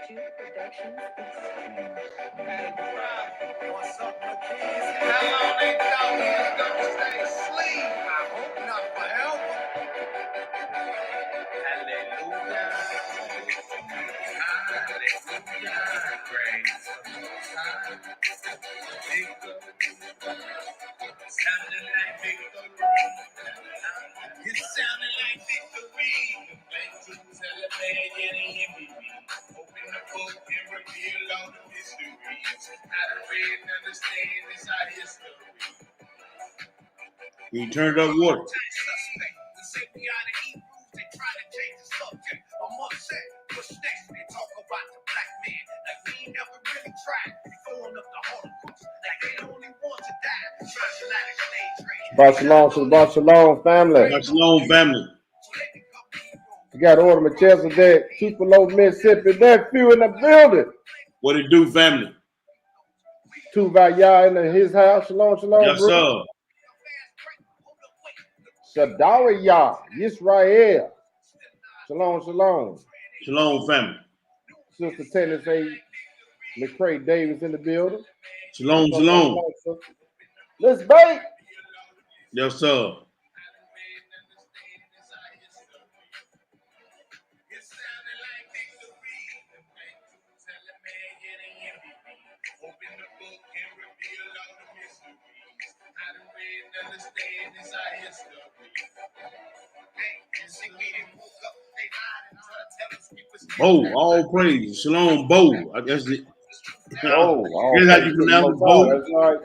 Productions. What's up, my kids? How long they thought we was gonna stay asleep? I hope not forever. Hallelujah. Hallelujah. Praise the Most High. Victory. Sounding like victory. It's sounding like victory. Thank you, tell a man, get in me. Open the book and reveal all the mysteries. How to read and understand is our history. You turned up water. We say we are the Hebrews, they try to change the subject. I'm upset. What's next? They talk about the black man like we ain't never really tried. They throwing up the Holocaust like they the only ones to die. Transatlantic slave trade. Shalom, family. Shalom, family. You got to order Melchizedek, Tupelo, Mississippi. Nephew in the building. What it do, family? Two by y'all in his house. Shalom, Yes, bro. sir. Shadariah, Israel. Shalom. Shalom, family. Sister Tennessee McCray Davis in the building. Shalom. Let's bake. Yes, sir. Bo, all praise. Shalom, Bo. I guess it. Oh, here's how you pronounce it, Bo. That's right.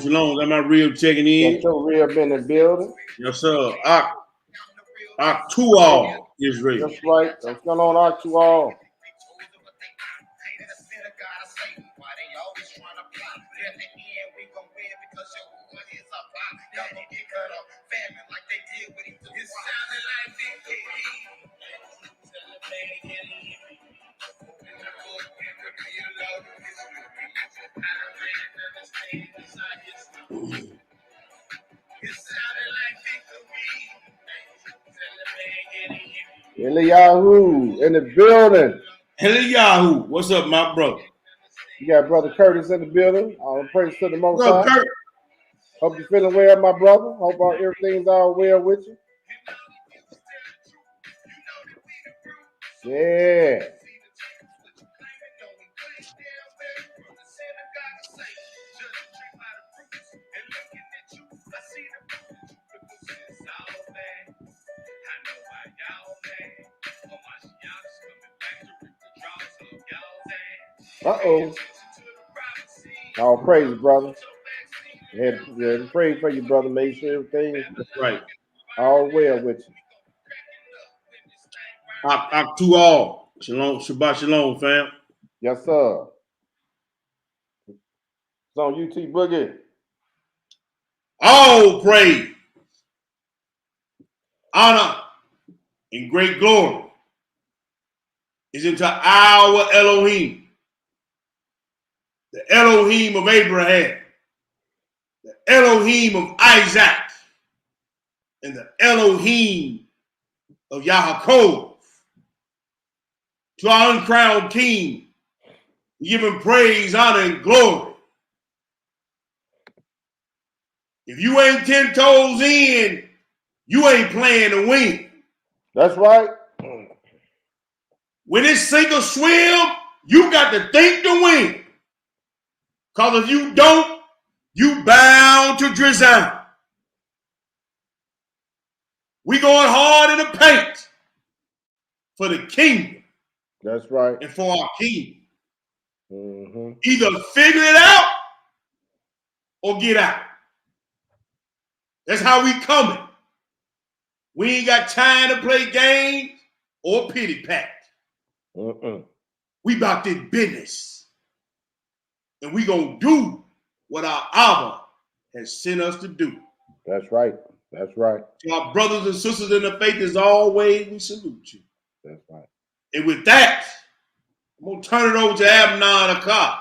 Shalom. Got my real checking in. Got your real in the building. Yes, sir. Actual Israel. That's right. What's going on, Actual? Eliyahu in the building. Eliyahu, what's up, my brother? You got Brother Curtis in the building. Praise to the Most High. What's up, Kurt? Hope you're feeling well, my brother. Hope everything's all well with you. Yeah. Uh-oh. All praise, brother. Had to pray for you, brother. Make sure everything's right. All well with you. Actual. Shalom. Shabbat shalom, fam. Yes, sir. It's on UT Boogie. All praise, honor, and great glory is into our Elohim, the Elohim of Abraham, the Elohim of Isaac, and the Elohim of Yaakov. To our uncrowned King, we give him praise, honor, and glory. If you ain't 10 toes in, you ain't playing to win. That's right. When it's sink or swim, you got to think to win. Because if you don't, you bound to drizzle. We going hard in the paint for the kingdom. That's right. And for our king. Mm-hmm. Either figure it out or get out. That's how we coming. We ain't got time to play games or pity pat. We about this business. And we gonna do what our Abba has sent us to do. That's right. To our brothers and sisters in the faith, as always, we salute you. That's right. And with that, I'm gonna turn it over to Abnon Akar.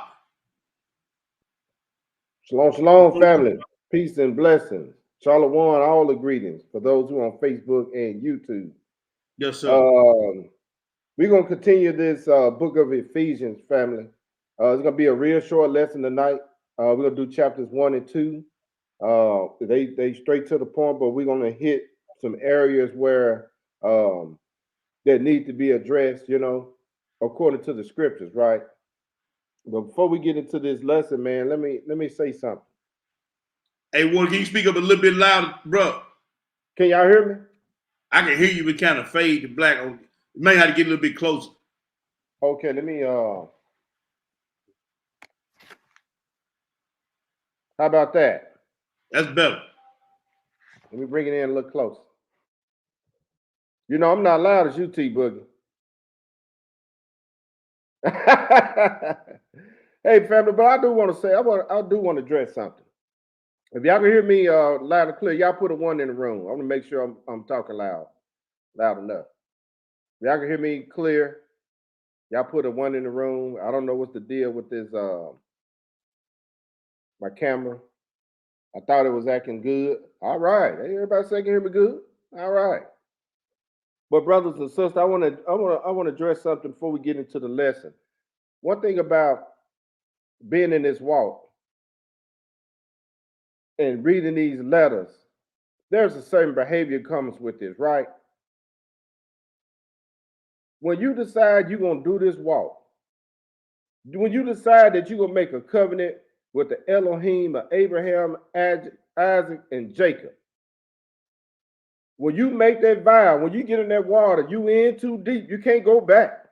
Shalom, family. Peace and blessings. Charlotte Warren, all the greetings for those who are on Facebook and YouTube. Yes, sir. We're going to continue this book of Ephesians, family. It's going to be a real short lesson tonight. We're going to do chapters 1 and 2. They straight to the point, but we're going to hit some areas where that need to be addressed, according to the scriptures, right? But before we get into this lesson, man, let me say something. Hey, Warren, can you speak up a little bit louder, bro? Can y'all hear me? I can hear you, but kind of fade to black. You may have to get a little bit closer. Okay, let me how about that? That's better. Let me bring it in a little closer. I'm not loud as you, T Boogie. Hey, family, but I do want to say, I do want to address something. If y'all can hear me loud and clear, y'all put a 1 in the room. I want to make sure I'm talking loud enough. If y'all can hear me clear, y'all put a 1 in the room. I don't know what's the deal with this my camera. I thought it was acting good. All right. Hey, everybody say can hear me good? All right. But brothers and sisters, I want to address something before we get into the lesson. One thing about being in this walk and reading these letters, there's a certain behavior comes with this, right? When you decide you're going to do this walk, when you decide that you're going to make a covenant with the Elohim of Abraham, Isaac, and Jacob, when you make that vow, when you get in that water, you in too deep, you can't go back.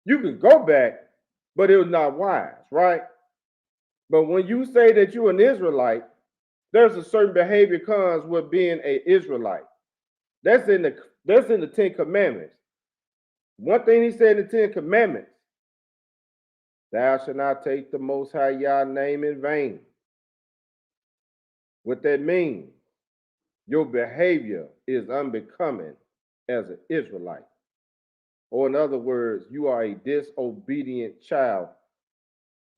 You can go back, but it was not wise, right? But when you say that you're an Israelite, there's a certain behavior comes with being an Israelite. That's in the 10 Commandments. One thing he said in the 10 Commandments, thou shalt not take the Most High Yah name in vain. What that means, your behavior is unbecoming as an Israelite. Or in other words, you are a disobedient child.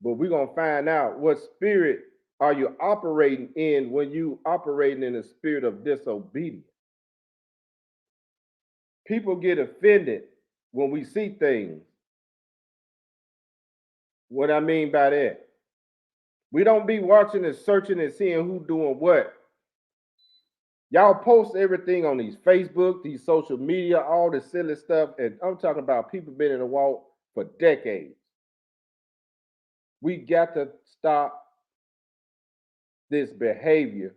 But we're going to find out what spirit are you operating in when you operating in the spirit of disobedience. People get offended when we see things. What I mean by that, we don't be watching and searching and seeing who doing what. Y'all post everything on these Facebook, these social media, all this silly stuff. And I'm talking about people been in the walk for decades. We got to stop this behavior.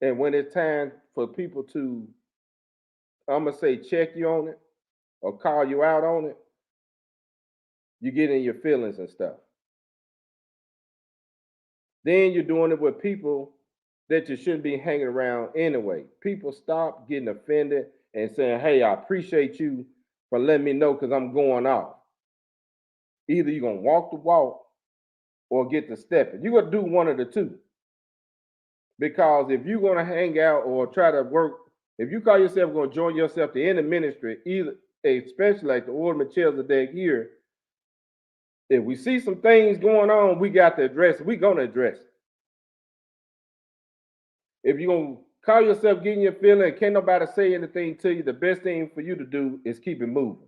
And when it's time for people to, I'm going to say, check you on it or call you out on it, you get in your feelings and stuff. Then you're doing it with people that you shouldn't be hanging around anyway. People stop getting offended and saying, hey, I appreciate you for letting me know because I'm going off. Either you're going to walk the walk or get to stepping. You're going to do one of the two. Because if you're going to hang out or try to work, if you call yourself going to join yourself to any ministry, either, especially like the Order of Melchizedek here, if we see some things going on, we got to address it. We're going to address it. If you're going to call yourself getting your feeling and can't nobody say anything to you, the best thing for you to do is keep it moving.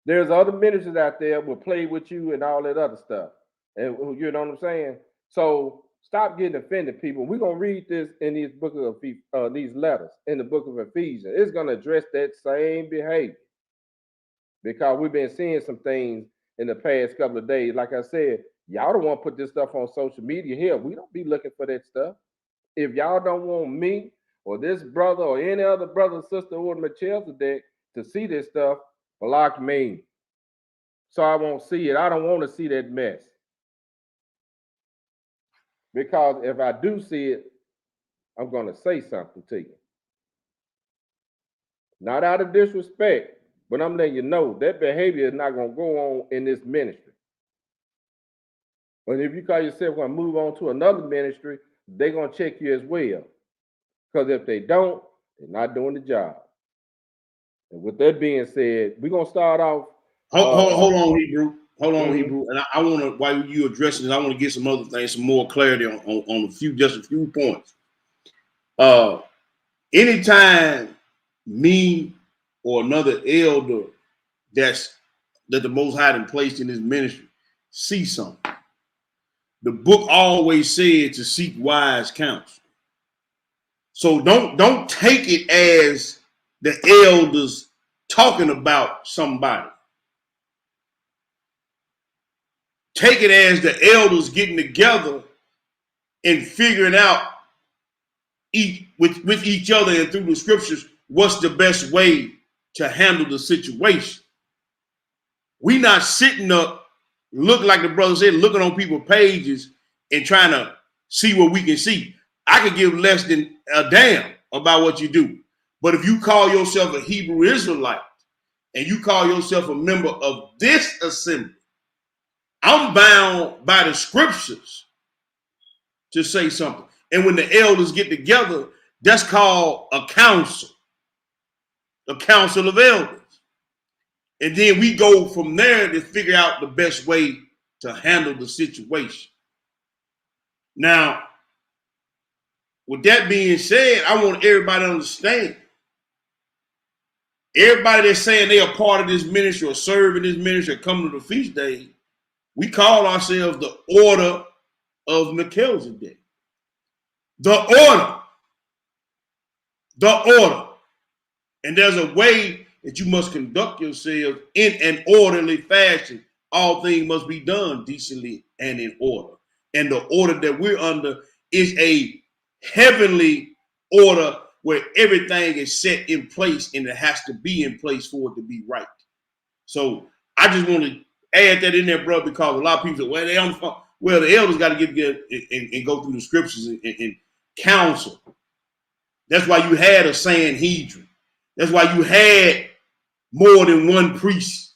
There's other ministers out there will play with you and all that other stuff. And you know what I'm saying? So stop getting offended, people. We're going to read this in these these letters in the book of Ephesians. It's going to address that same behavior because we've been seeing some things in the past couple of days. Like I said, y'all don't want to put this stuff on social media here. We don't be looking for that stuff. If y'all don't want me or this brother or any other brother or sister or Melchizedek to see this stuff, block me so I won't see it. I don't want to see that mess. Because if I do see it, I'm going to say something to you. Not out of disrespect, but I'm letting you know that behavior is not going to go on in this ministry. But if you call yourself going to move on to another ministry, they're going to check you as well. Because if they don't, they're not doing the job. And with that being said, we're going to start off. Hold on, Hebrew. hold on, Hebrew, and I want to, while you addressing it, I want to get some other things, some more clarity on just a few points. Anytime me or another elder that the Most High done placed in his ministry see something, the book always said to seek wise counsel. So don't take it as the elders talking about somebody. Take it as the elders getting together and figuring out with each other and through the scriptures what's the best way to handle the situation. We not sitting up, looking like the brother said, looking on people's pages and trying to see what we can see. I could give less than a damn about what you do. But if you call yourself a Hebrew Israelite and you call yourself a member of this assembly, I'm bound by the scriptures to say something. And when the elders get together, that's called a council of elders. And then we go from there to figure out the best way to handle the situation. Now, with that being said, I want everybody to understand. Everybody that's saying they are part of this ministry or serving this ministry or coming to the feast day, we call ourselves the Order of Melchizedek. The order. And there's a way that you must conduct yourself in an orderly fashion. All things must be done decently and in order. And the order that we're under is a heavenly order where everything is set in place and it has to be in place for it to be right. So I just want to add that in there, bro, because a lot of people say, well, they on the phone. Well, the elders got to get together and go through the scriptures and counsel. That's why you had a Sanhedrin. That's why you had more than one priest.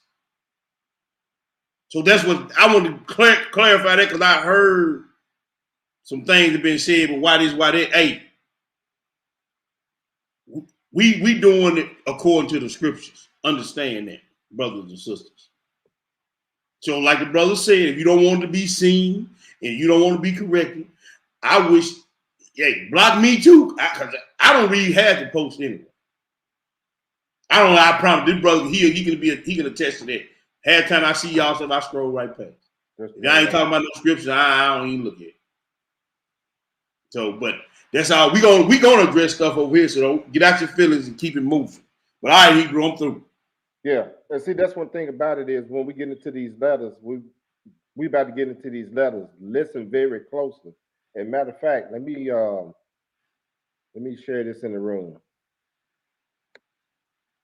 So that's what I want to clarify that, because I heard some things have been said, but why this, why that? Hey, we doing it according to the scriptures. Understand that, brothers and sisters. So like the brother said, if you don't want to be seen and you don't want to be corrected, I wish, hey, block me too, because I don't read half the post anyway. I don't know. I promise this brother here, he can attest to that. Half time I see y'all stuff, I scroll right past. If I ain't talking about no scriptures, I don't even look at it. So, but that's all we gonna address stuff over here. So don't get out your feelings and keep it moving. But all right, Hebrew, I'm through. Yeah, and see, that's one thing about it is when we get into these letters, we about to get into these letters. Listen very closely. And matter of fact, let me share this in the room.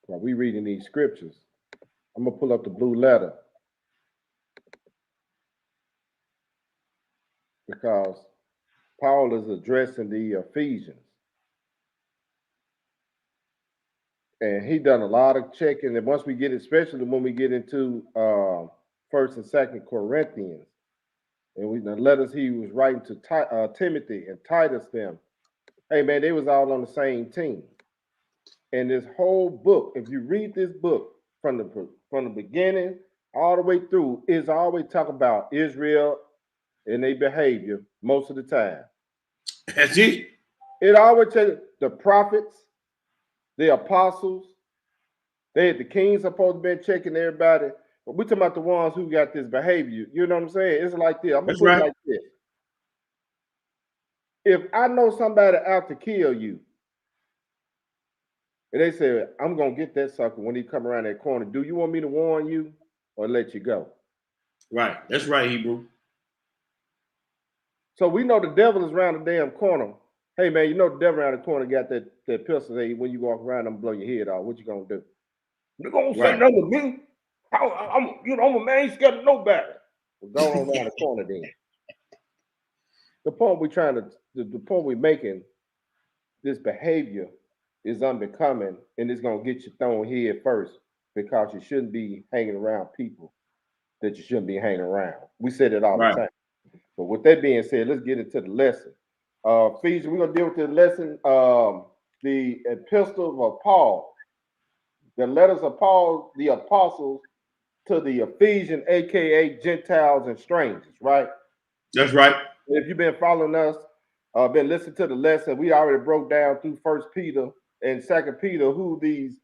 While we reading these scriptures, I'm gonna pull up the blue letter because Paul is addressing the Ephesians, and he done a lot of checking. And once we get, especially when we get into 1st and 2nd Corinthians, and the letters he was writing to Timothy and Titus, them, hey man, they was all on the same team. And this whole book, if you read this book from the beginning all the way through, is always talking about Israel and their behavior most of the time. That's it. It always tells the prophets, the apostles, the kings supposed to be checking everybody. But we're talking about the ones who got this behavior. You know what I'm saying? It's like this. I'm gonna put it like this. If I know somebody out to kill you, and they say, I'm going to get that sucker when he come around that corner, do you want me to warn you or let you go? Right. That's right, Hebrew. So we know the devil is around the damn corner. Hey, man, you know the devil around the corner got that pistol. Hey, when you walk around, I'm going to blow your head off. What you going to do? You're going to say nothing to me? I'm a man, scared of nobody. Well, go on around the corner then. The point we're making, this behavior is unbecoming, and it's going to get you thrown here first, because you shouldn't be hanging around people that you shouldn't be hanging around. We said it all the time. But with that being said, let's get into the lesson. Ephesians, we're going to deal with the lesson, the Epistle of Paul, the letters of Paul, the apostles to the Ephesians, aka Gentiles and strangers, right? That's right. If you've been following us, been listening to the lesson, we already broke down through 1 Peter and 2 Peter who these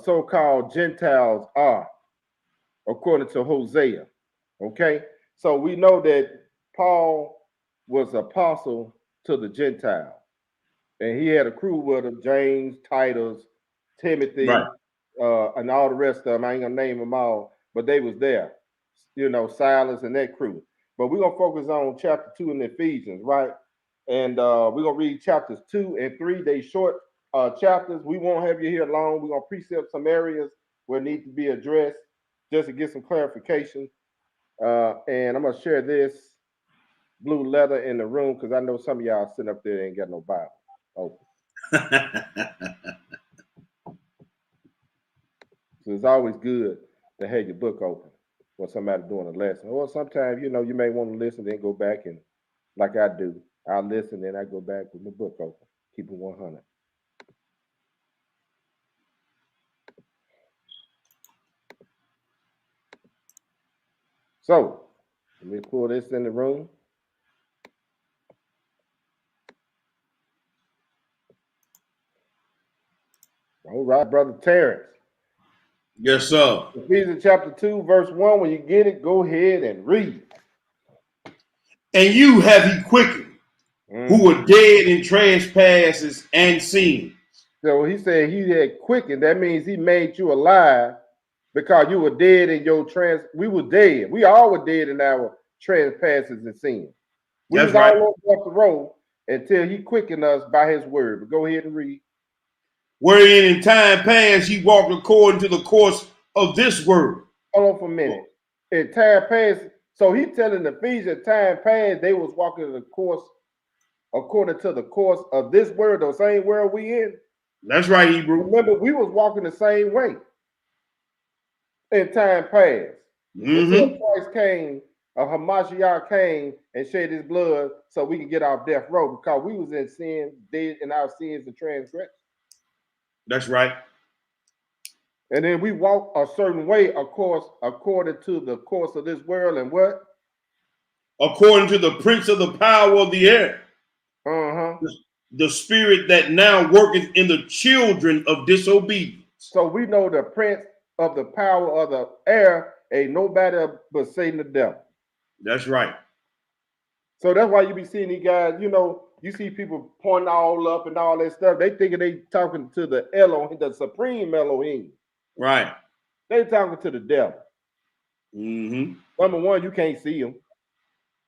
so-called Gentiles are, according to Hosea. Okay, so we know that Paul was apostle to the Gentiles, and he had a crew with him: James, Titus, Timothy, Right. and all the rest of them. I ain't gonna name them all, but they was there. You know, Silas and that crew. But we're gonna focus on chapter 2 in Ephesians, right? And we're gonna read chapters 2 and 3. They short chapters. We won't have you here long. We're gonna precept some areas where it needs to be addressed just to get some clarification. And I'm gonna share this blue leather in the room because I know some of y'all sitting up there ain't got no Bible open. So it's always good to have your book open when somebody doing a lesson. Or sometimes, you know, you may want to listen, then go back and, like I do, I'll listen, then I go back with my book open. Keep it 100. So, let me pull this in the room. All right, Brother Terrence. Yes, sir. Ephesians chapter 2, verse 1. When you get it, go ahead and read. And you have he quickened, who were dead in trespasses and sins. So he said he had quickened. That means he made you alive because you were dead in your we were dead. We all were dead in our trespasses and sins. We That's was right. all off the road until he quickened us by his word. But go ahead and read. Wherein in time past ye walked according to the course of this world. Hold on for a minute. In time past, so he telling the Ephesians time past, they was walking the course according to the course of this world, the same world we in. That's right, Hebrew. Remember, we was walking the same way in time past. Until Christ came, Hamashiach came and shed his blood so we can get off death row because we was in sin, dead in our sins and transgressions. That's right. And then we walk a certain way, of course, according to the course of this world and what? According to the prince of the power of the air. The spirit that now worketh in the children of disobedience. So we know the prince of the power of the air ain't nobody but Satan the devil. That's right. So that's why you be seeing these guys, you know, you see people pointing all up and all that stuff. They thinking they talking to the Elohim, the supreme Elohim. Right. They talking to the devil. Number one, you can't see him.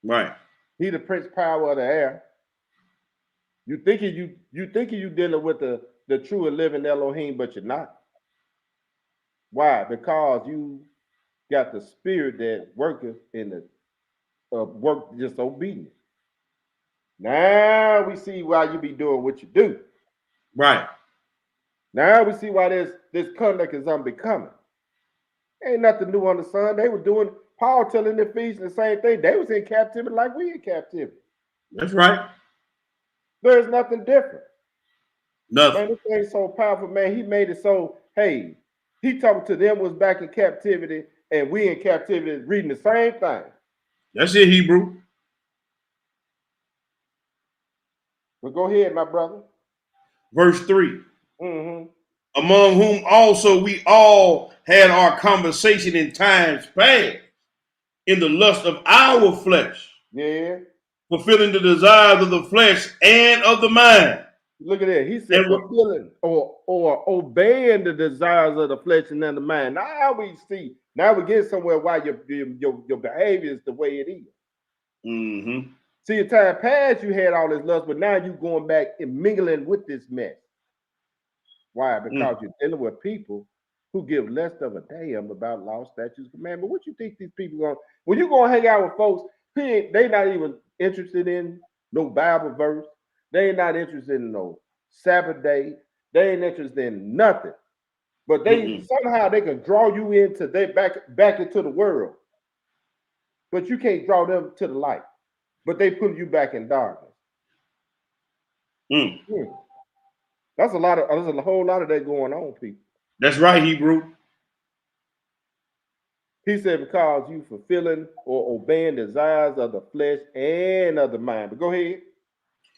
Right. He the prince power of the air. You thinking you dealing with the true and living Elohim, but you're not. Why? Because you got the spirit that worketh in the work disobedience. Now we see why you be doing what you do. Right. Now we see why this conduct is unbecoming. Ain't nothing new on the sun. They were doing, Paul telling the Ephesians the same thing. They was in captivity like we in captivity. That's right. There's nothing different. Nothing. Man, this thing's so powerful, man. He made it so, hey, he talking to them was back in captivity and we in captivity reading the same thing. That's it, Hebrew. But go ahead, my brother. Verse 3. Among whom also we all had our conversation in times past, in the lust of our flesh. Yeah. Fulfilling the desires of the flesh and of the mind. Look at that. He said fulfilling or obeying the desires of the flesh and of the mind. Now we see, now we get somewhere why your behavior is the way it is. See, in time past you had all this lust, but now you going back and mingling with this mess. Why? Because you're dealing with people who give less of a damn about law, statutes, commandments. What you think these people going? When you go hang out with folks, they not even interested in no Bible verse. They ain't not interested in no Sabbath day. They ain't interested in nothing. But they somehow they can draw you into back into the world. But you can't draw them to the light. But they put you back in darkness. There's a whole lot of that going on, people. That's right, Hebrew. He said, because you fulfilling or obeying desires of the flesh and of the mind. But go ahead.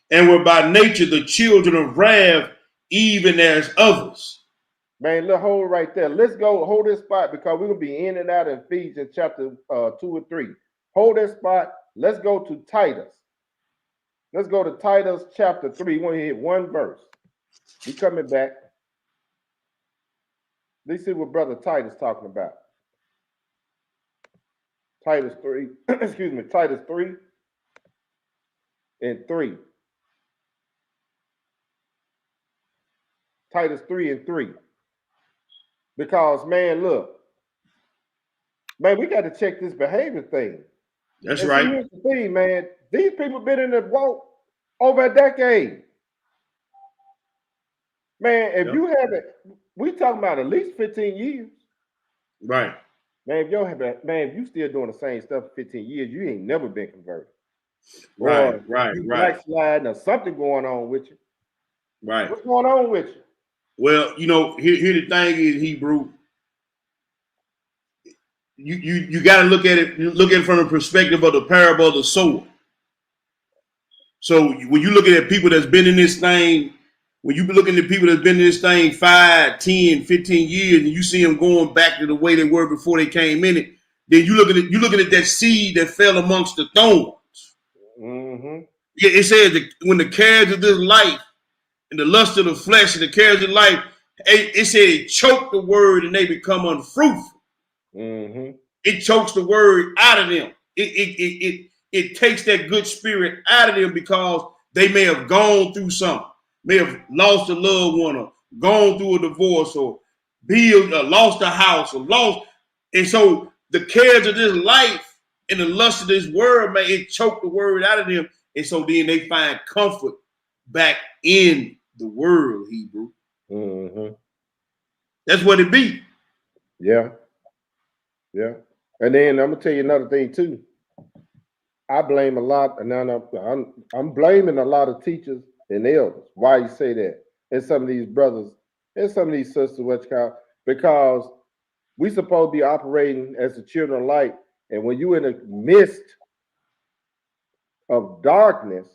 And were by nature the children of wrath, even as others. Man, look, hold right there. Let's go hold this spot because we're going to be in and out of Ephesians chapter 2 and 3. Hold that spot. Let's go to Titus. Let's go to Titus chapter 3. We want to hit one verse. We coming back. Let's see what Brother Titus talking about. Titus 3, excuse me, Titus 3 and 3. Titus 3 and 3. Because, man, look. Man, we got to check this behavior thing. That's and right. See, here's the thing, man. These people been in the walk over a decade. Man, if you haven't, we talking about at least 15 years. Right. Man, if you have, man, if you still doing the same stuff for 15 years, you ain't never been converted. Right, or right, you right. backsliding or something going on with you. Right. What's going on with you? Well, you know, here the thing is, Hebrew. You got to look at it from the perspective of the parable of the sower. So when you look at people that's been in this thing, when you be looking at people that's been in this thing 5, 10, 15 years, and you see them going back to the way they were before they came in it, then you looking at that seed that fell amongst the thorns. Mm-hmm. Yeah, it says that when the cares of this life and the lust of the flesh and the cares of life, it said it choked the word and they become unfruitful. Mm-hmm. It chokes the word out of them. It takes that good spirit out of them because they may have gone through something, may have lost a loved one, or gone through a divorce, or lost a house, or lost. And so the cares of this life and the lust of this world, man, it choked the word out of them. And so then they find comfort back in the world, Hebrew. Mm-hmm. That's what it be. Yeah. Yeah. And then I'm gonna tell you another thing too. I blame a lot, and I'm blaming a lot of teachers and elders. Why you say that? And some of these brothers and some of these sisters, because we supposed to be operating as the children of light. And when you in the midst of darkness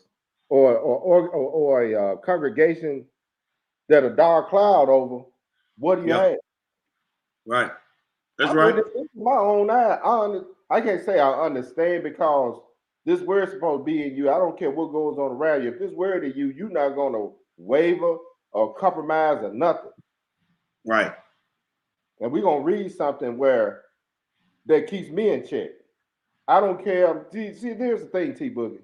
or a congregation that a dark cloud over, what do you have? Right. That's I right. mean, this is my own eye. I can't say I understand because this word's supposed to be in you. I don't care what goes on around you. If this word in you, you're not going to waver or compromise or nothing. Right. And we're going to read something where that keeps me in check. I don't care. See, there's the thing, T Boogie.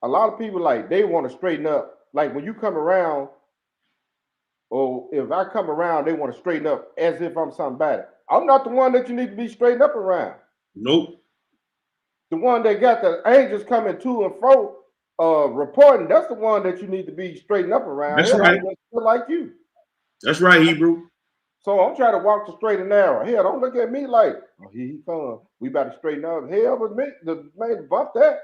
A lot of people, like, they want to straighten up. Like, when you come around, or if I come around, they want to straighten up as if I'm somebody. I'm not the one that you need to be straightened up around. Nope. The one that got the angels coming to and fro, reporting, that's the one that you need to be straightened up around. That's right. Like you. That's right, Hebrew. So I'm trying to walk the straight and narrow. Hell, don't look at me like, oh, here he comes. We about to straighten up. Hell, with me, the man bump that.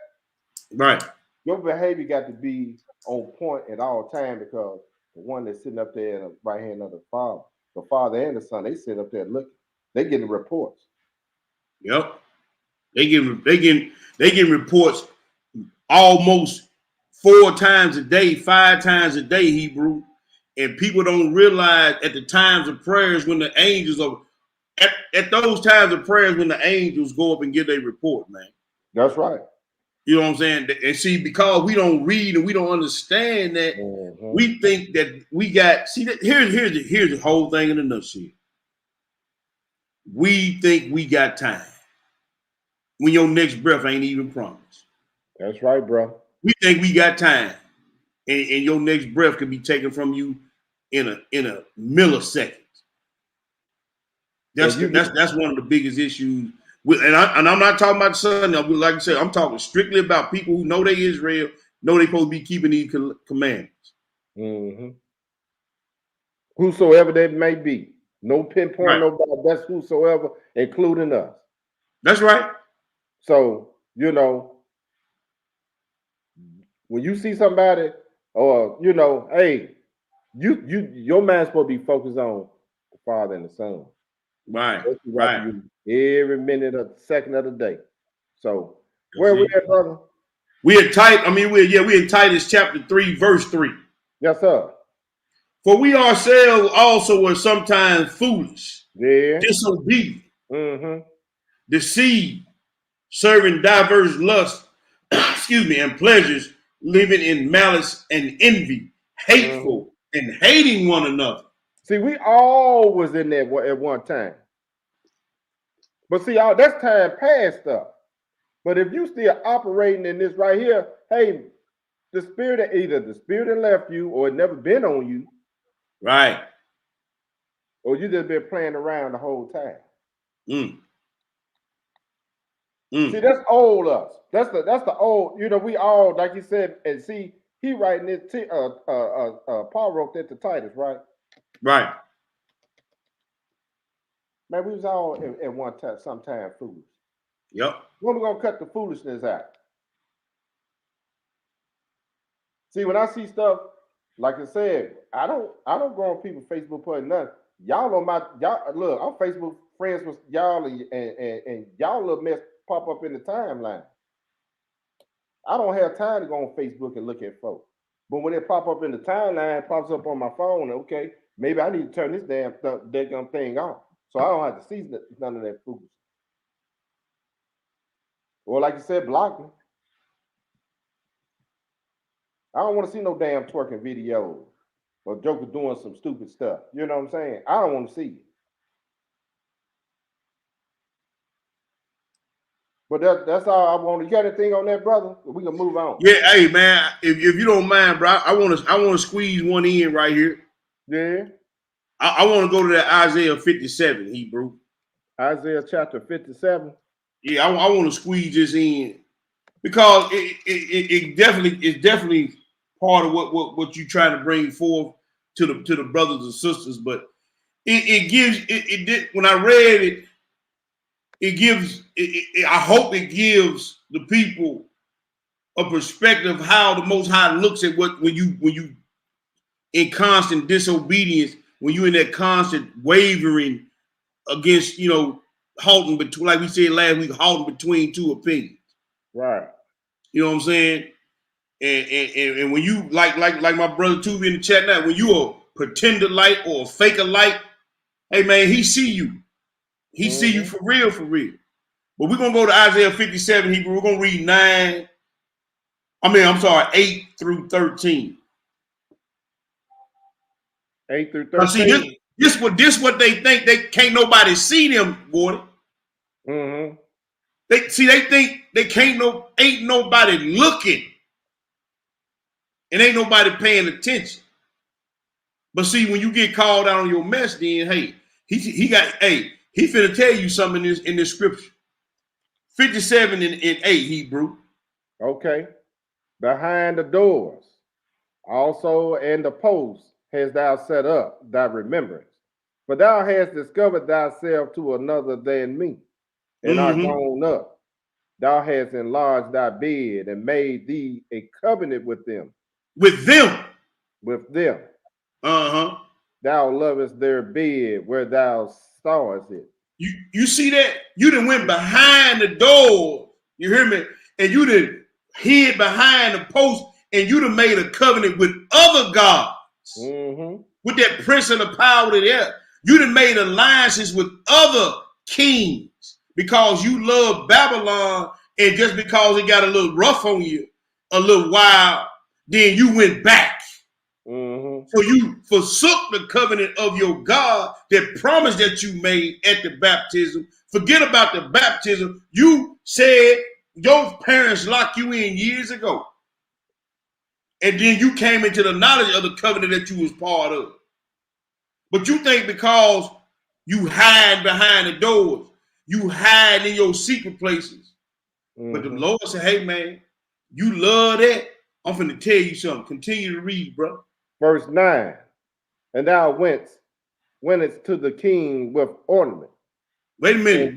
Right. Your behavior got to be on point at all time because the one that's sitting up there in the right hand of the Father and the Son, they sit up there looking. They getting reports. Yep. They get reports almost 4 times a day, 5 times a day, Hebrew. And people don't realize at the times of prayers when the angels are at those times of prayers when the angels go up and give their report, man. That's right. You know what I'm saying? And see, because we don't read and we don't understand that, we think that we got. See, that here's the whole thing in a nutshell. We think we got time when your next breath ain't even promised. That's right, bro. We think we got time, and your next breath could be taken from you in a millisecond. That's one of the biggest issues. And I'm not talking about Sunday. Like I said, I'm talking strictly about people who know they Israel, know they supposed to be keeping these commandments. Mm-hmm. Whosoever that may be, no pinpoint, nobody. That's whosoever, including us. That's right. So when you see somebody, or hey, your mind's supposed to be focused on the Father and the Son. Right. Every minute of the second of the day. So where we at, brother? We in Titus chapter 3, verse 3. Yes, sir. For we ourselves also were sometimes foolish, disobedient, deceived, serving diverse lusts, and pleasures, living in malice and envy, hateful and hating one another. See, we all was in there at one time. But see, that's time past stuff. But if you still operating in this right here, hey, the spirit left you or it never been on you. Right. Or you just been playing around the whole time. See, that's old us. That's the old, we all, like you said, and see, he writing this, Paul wrote that to Titus, right? Right. Man, we was all at one time, sometime foolish. Yep. When we gonna cut the foolishness out? See, when I see stuff, like I said, I don't go on people's Facebook putting nothing. Y'all look, I'm Facebook friends with y'all and y'all little mess pop up in the timeline. I don't have time to go on Facebook and look at folks. But when it pop up in the timeline, it pops up on my phone, okay, maybe I need to turn this damn thing off. So I don't have to see none of that foolishness. Or like you said, block me. I don't want to see no damn twerking videos or Joker doing some stupid stuff. You know what I'm saying? I don't want to see it. But that's all I want. You got anything on that, brother? We can move on. Yeah, hey man, if you don't mind, bro, I want to squeeze one in right here. Yeah. I want to go to that Isaiah 57, Hebrew. Isaiah chapter 57. Yeah, I want to squeeze this in because it definitely part of what you're trying to bring forth to the brothers and sisters. But it gives when I read it, I hope it gives the people a perspective of how the Most High looks at when you in constant disobedience, when you in that constant wavering against, halting between, like we said last week, halting between two opinions. Right. You know what I'm saying? And when you like my brother Tuvi in the chat now, when you a pretender light or a faker light, hey man, he see you. He see you for real, for real. But we're gonna go to Isaiah 57, Hebrew. We're gonna read 8 through 13. 8 through 13. See, this what they think. They can't nobody see them, boy. They think they ain't nobody looking. And ain't nobody paying attention. But see, when you get called out on your mess, then hey, he finna tell you something in this scripture. 57 and 8, Hebrew. Okay. Behind the doors, also and the posts hast thou set up thy remembrance. For thou hast discovered thyself to another than me, and art gone up. Thou hast enlarged thy bed and made thee a covenant with them. With them. Thou lovest their bed where thou sawest it. You see that? You done went behind the door. You hear me? And you done hid behind the post, and you done made a covenant with other gods. With that prince of the power of the air. You done made alliances with other kings because you love Babylon, and just because it got a little rough on you a little while, then you went back. So you forsook the covenant of your God, that promise that you made at the baptism. Forget about the baptism. You said your parents locked you in years ago. And then you came into the knowledge of the covenant that you was part of. But you think because you hide behind the doors, you hide in your secret places. But the Lord said, hey man, you love that. I'm finna tell you something. Continue to read, bro. Verse 9. And thou wentest to the king with ornament. Wait a minute.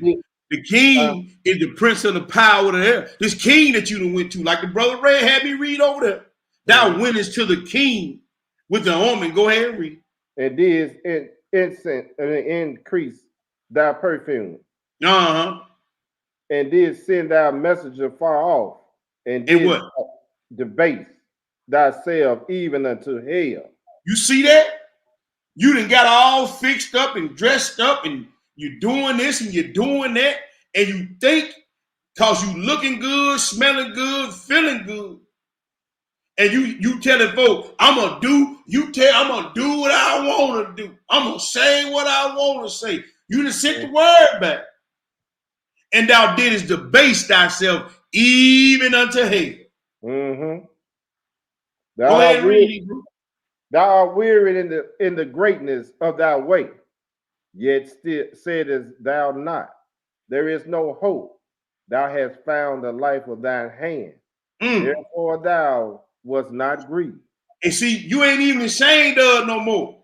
The king is the prince of the power of the air. This king that you done went to, like the brother Ray had me read over there. Thou wentest to the king with the ornament. Go ahead and read. And did increase thy perfume, Uh-huh. and did send thy messenger far off, and did what? debase thyself even unto hell. You see that? You done got all fixed up and dressed up, and you're doing this and you're doing that, and you think because you looking good, smelling good, feeling good, and you telling folks, I'm gonna do what I want to do. I'm gonna say what I want to say. You just sent the word back, and thou didst debase thyself even unto hell. Mm-hmm. Go ahead and read, Hebrew. Thou art wearied in the greatness of thy way, yet still saidest thou not, there is no hope. Thou hast found the life of thine hand. Therefore thou wast not grieved. And see, you ain't even ashamed of it no more.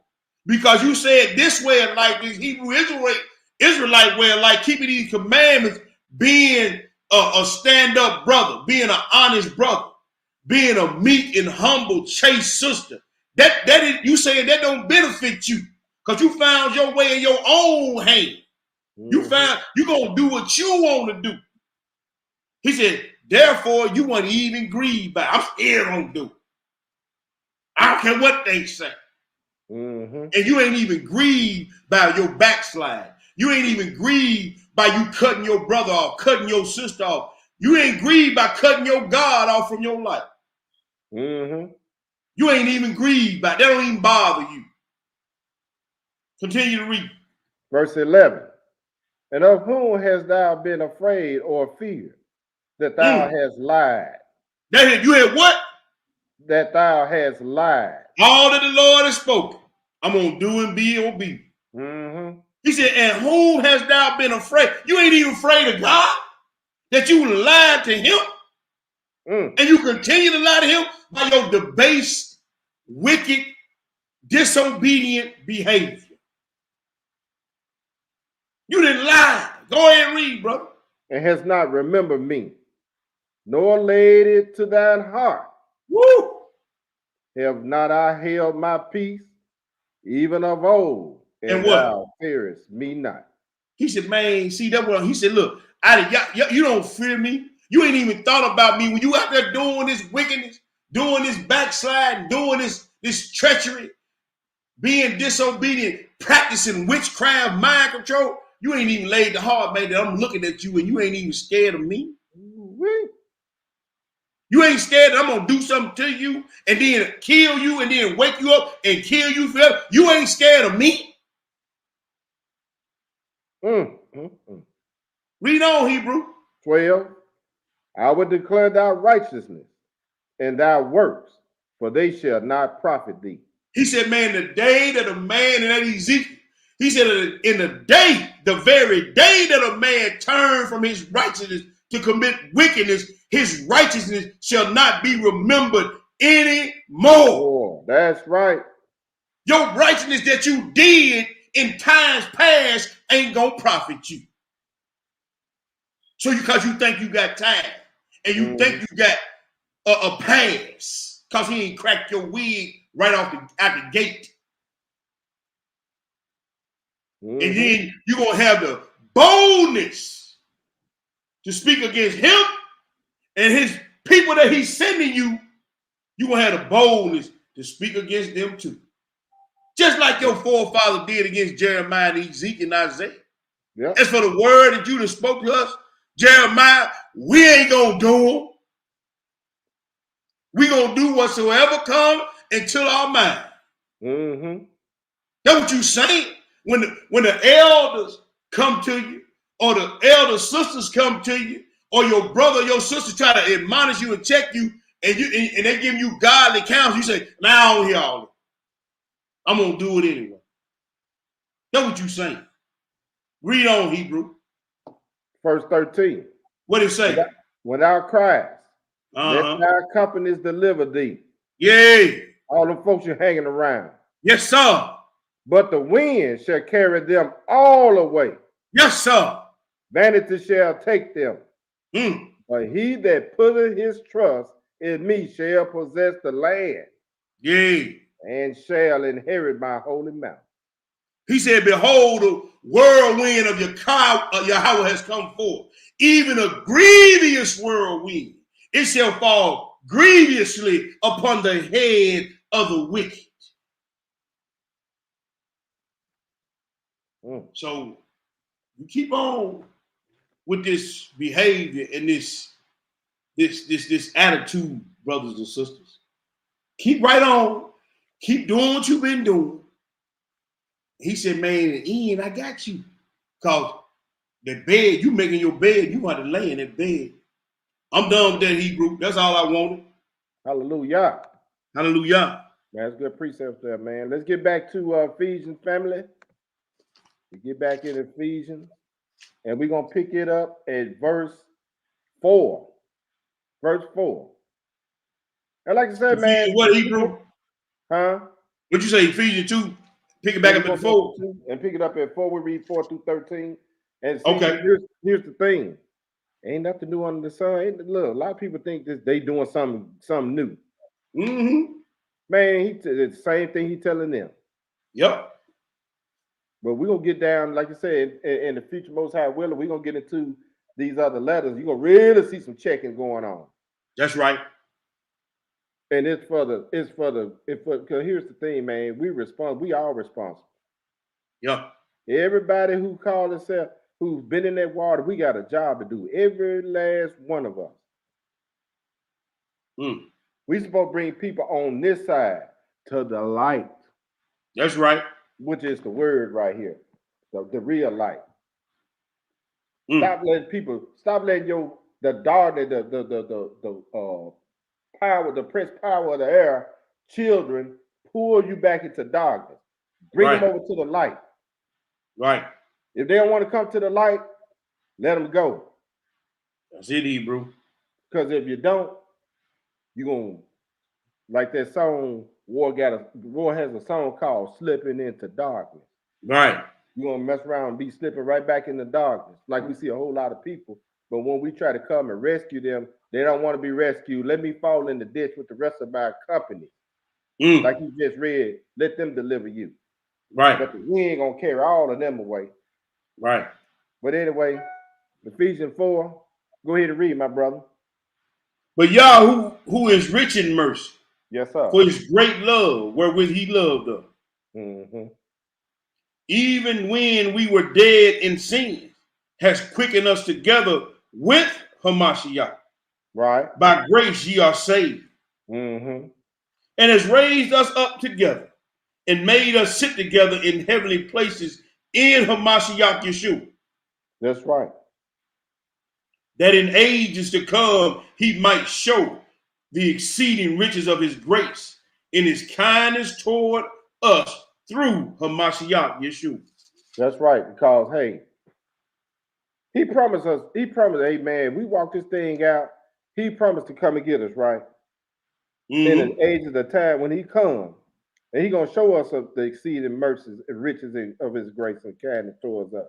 Because you said this way of life, this Hebrew Israelite way of life, keeping these commandments, being a stand-up brother, being an honest brother, being a meek and humble, chaste sister. That is, you saying that don't benefit you. Because you found your way in your own hand. You found you're gonna do what you want to do. He said, therefore, you weren't even grieved by it. I'm still gonna do it. I don't care what they say. And you ain't even grieved by your backslide. You ain't even grieved by you cutting your brother off, cutting your sister off. You ain't grieved by cutting your God off from your life. You ain't even grieved by it. That don't even bother you. Continue to read. Verse 11. And of whom hast thou been afraid or feared, that thou hast lied? You had what? That thou hast lied. All that the Lord has spoken, I'm going to do and be obedient. He said, and whom hast thou been afraid? You ain't even afraid of God? That you lied to him? And you continue to lie to him by your debased, wicked, disobedient behavior. You didn't lie. Go ahead and read, brother. And hast not remembered me, nor laid it to thine heart. Woo! Have not I held my peace, even of old, and thou fearest me not? He said, man, see that one. He said, look, you don't fear me. You ain't even thought about me when you out there doing this wickedness, doing this backsliding, doing this treachery, being disobedient, practicing witchcraft, mind control. You ain't even laid the heart, man, that I'm looking at you and you ain't even scared of me. You ain't scared that I'm going to do something to you and then kill you and then wake you up and kill you forever. You ain't scared of me. Read on, Hebrew. 12. I will declare thy righteousness and thy works, for they shall not profit thee. He said, man, the day that a man, and that Ezekiel, he said, in the day, the very day that a man turned from his righteousness to commit wickedness, his righteousness shall not be remembered anymore. Oh, that's right. Your righteousness that you did in times past ain't gonna profit you. So because you think you got time and you think you got a pass because he ain't cracked your wig right out the gate. And then you're going to have the boldness to speak against him and his people that he's sending you. You're going to have the boldness to speak against them too. Just like your forefather did against Jeremiah, Ezekiel, and Isaiah. As for the word that you done spoke to us, Jeremiah, we ain't going to do them. We going to do whatsoever come into our mind. That's what you saying. When the elders come to you, or the elder sisters come to you, or your brother or your sister try to admonish you and check you, and they give you godly counsel, you say, "Now I don't hear all of it. I'm gonna do it anyway." That's what you saying. Read on, Hebrew. Verse 13. What it say? When thou criest, let thy companies deliver thee. Yay. All the folks you're hanging around. Yes, sir. But the wind shall carry them all away. Yes, sir. Vanity shall take them. But he that putteth his trust in me shall possess the land. Yea. And shall inherit my holy mountain. He said, behold, the whirlwind of Yahweh has come forth, even a grievous whirlwind. It shall fall grievously upon the head of the wicked. So you keep on with this behavior and this attitude, brothers and sisters. Keep right on. Keep doing what you've been doing. He said, man, Ian, I got you. Because the bed, you making your bed, you want to lay in that bed. I'm done with that Hebrew. That's all I wanted. Hallelujah. Hallelujah. Man, that's good precepts there, man. Let's get back to Ephesians, family. We get back in Ephesians, and we're going to pick it up at verse 4. Verse 4. I like to say, man. What Hebrew? Huh? What'd you say, Ephesians 2? Pick it back up at 4. And pick it up at 4. We read 4 through 13. And see, okay. Here's the thing. Ain't nothing new under the sun. Look, a lot of people think this they doing something new. Mm-hmm. Man, the same thing he telling them. Yep. But we're going to get down, like I said, in the future Most High willing, we're going to get into these other letters. You're going to really see some checking going on. That's right. And because here's the thing, man, we all responsible. Yep. Everybody who called themselves, who's been in that water, we got a job to do. Every last one of us. We supposed to bring people on this side to the light. That's right. Which is the word right here, the real light. Stop letting the darkness, the power, the prince power of the air, children pull you back into darkness. Bring them over to the light. Right. If they don't want to come to the light, let them go. That's it, Hebrew. Because if you don't, you're going to, like that song, War has a song called Slipping into Darkness. Right. You're going to mess around and be slipping right back into darkness. Like we see a whole lot of people. But when we try to come and rescue them, they don't want to be rescued. Let me fall in the ditch with the rest of my company. Like you just read, let them deliver you. Right. But we ain't going to carry all of them away. Right. But anyway, Ephesians 4, go ahead and read, my brother. But Yah, who is rich in mercy, yes, sir, for his great love wherewith he loved us, even when we were dead in sin, has quickened us together with Hamashiach. Right. By grace ye are saved. And has raised us up together and made us sit together in heavenly places in Hamashiach Yeshua. That's right. That in ages to come he might show the exceeding riches of his grace in his kindness toward us through Hamashiach Yeshua. That's right, because hey, he promised, hey man, we walk this thing out. He promised to come and get us, right? In the age of the time when he comes, and he gonna show us of the exceeding mercies and riches of his grace and kindness towards us.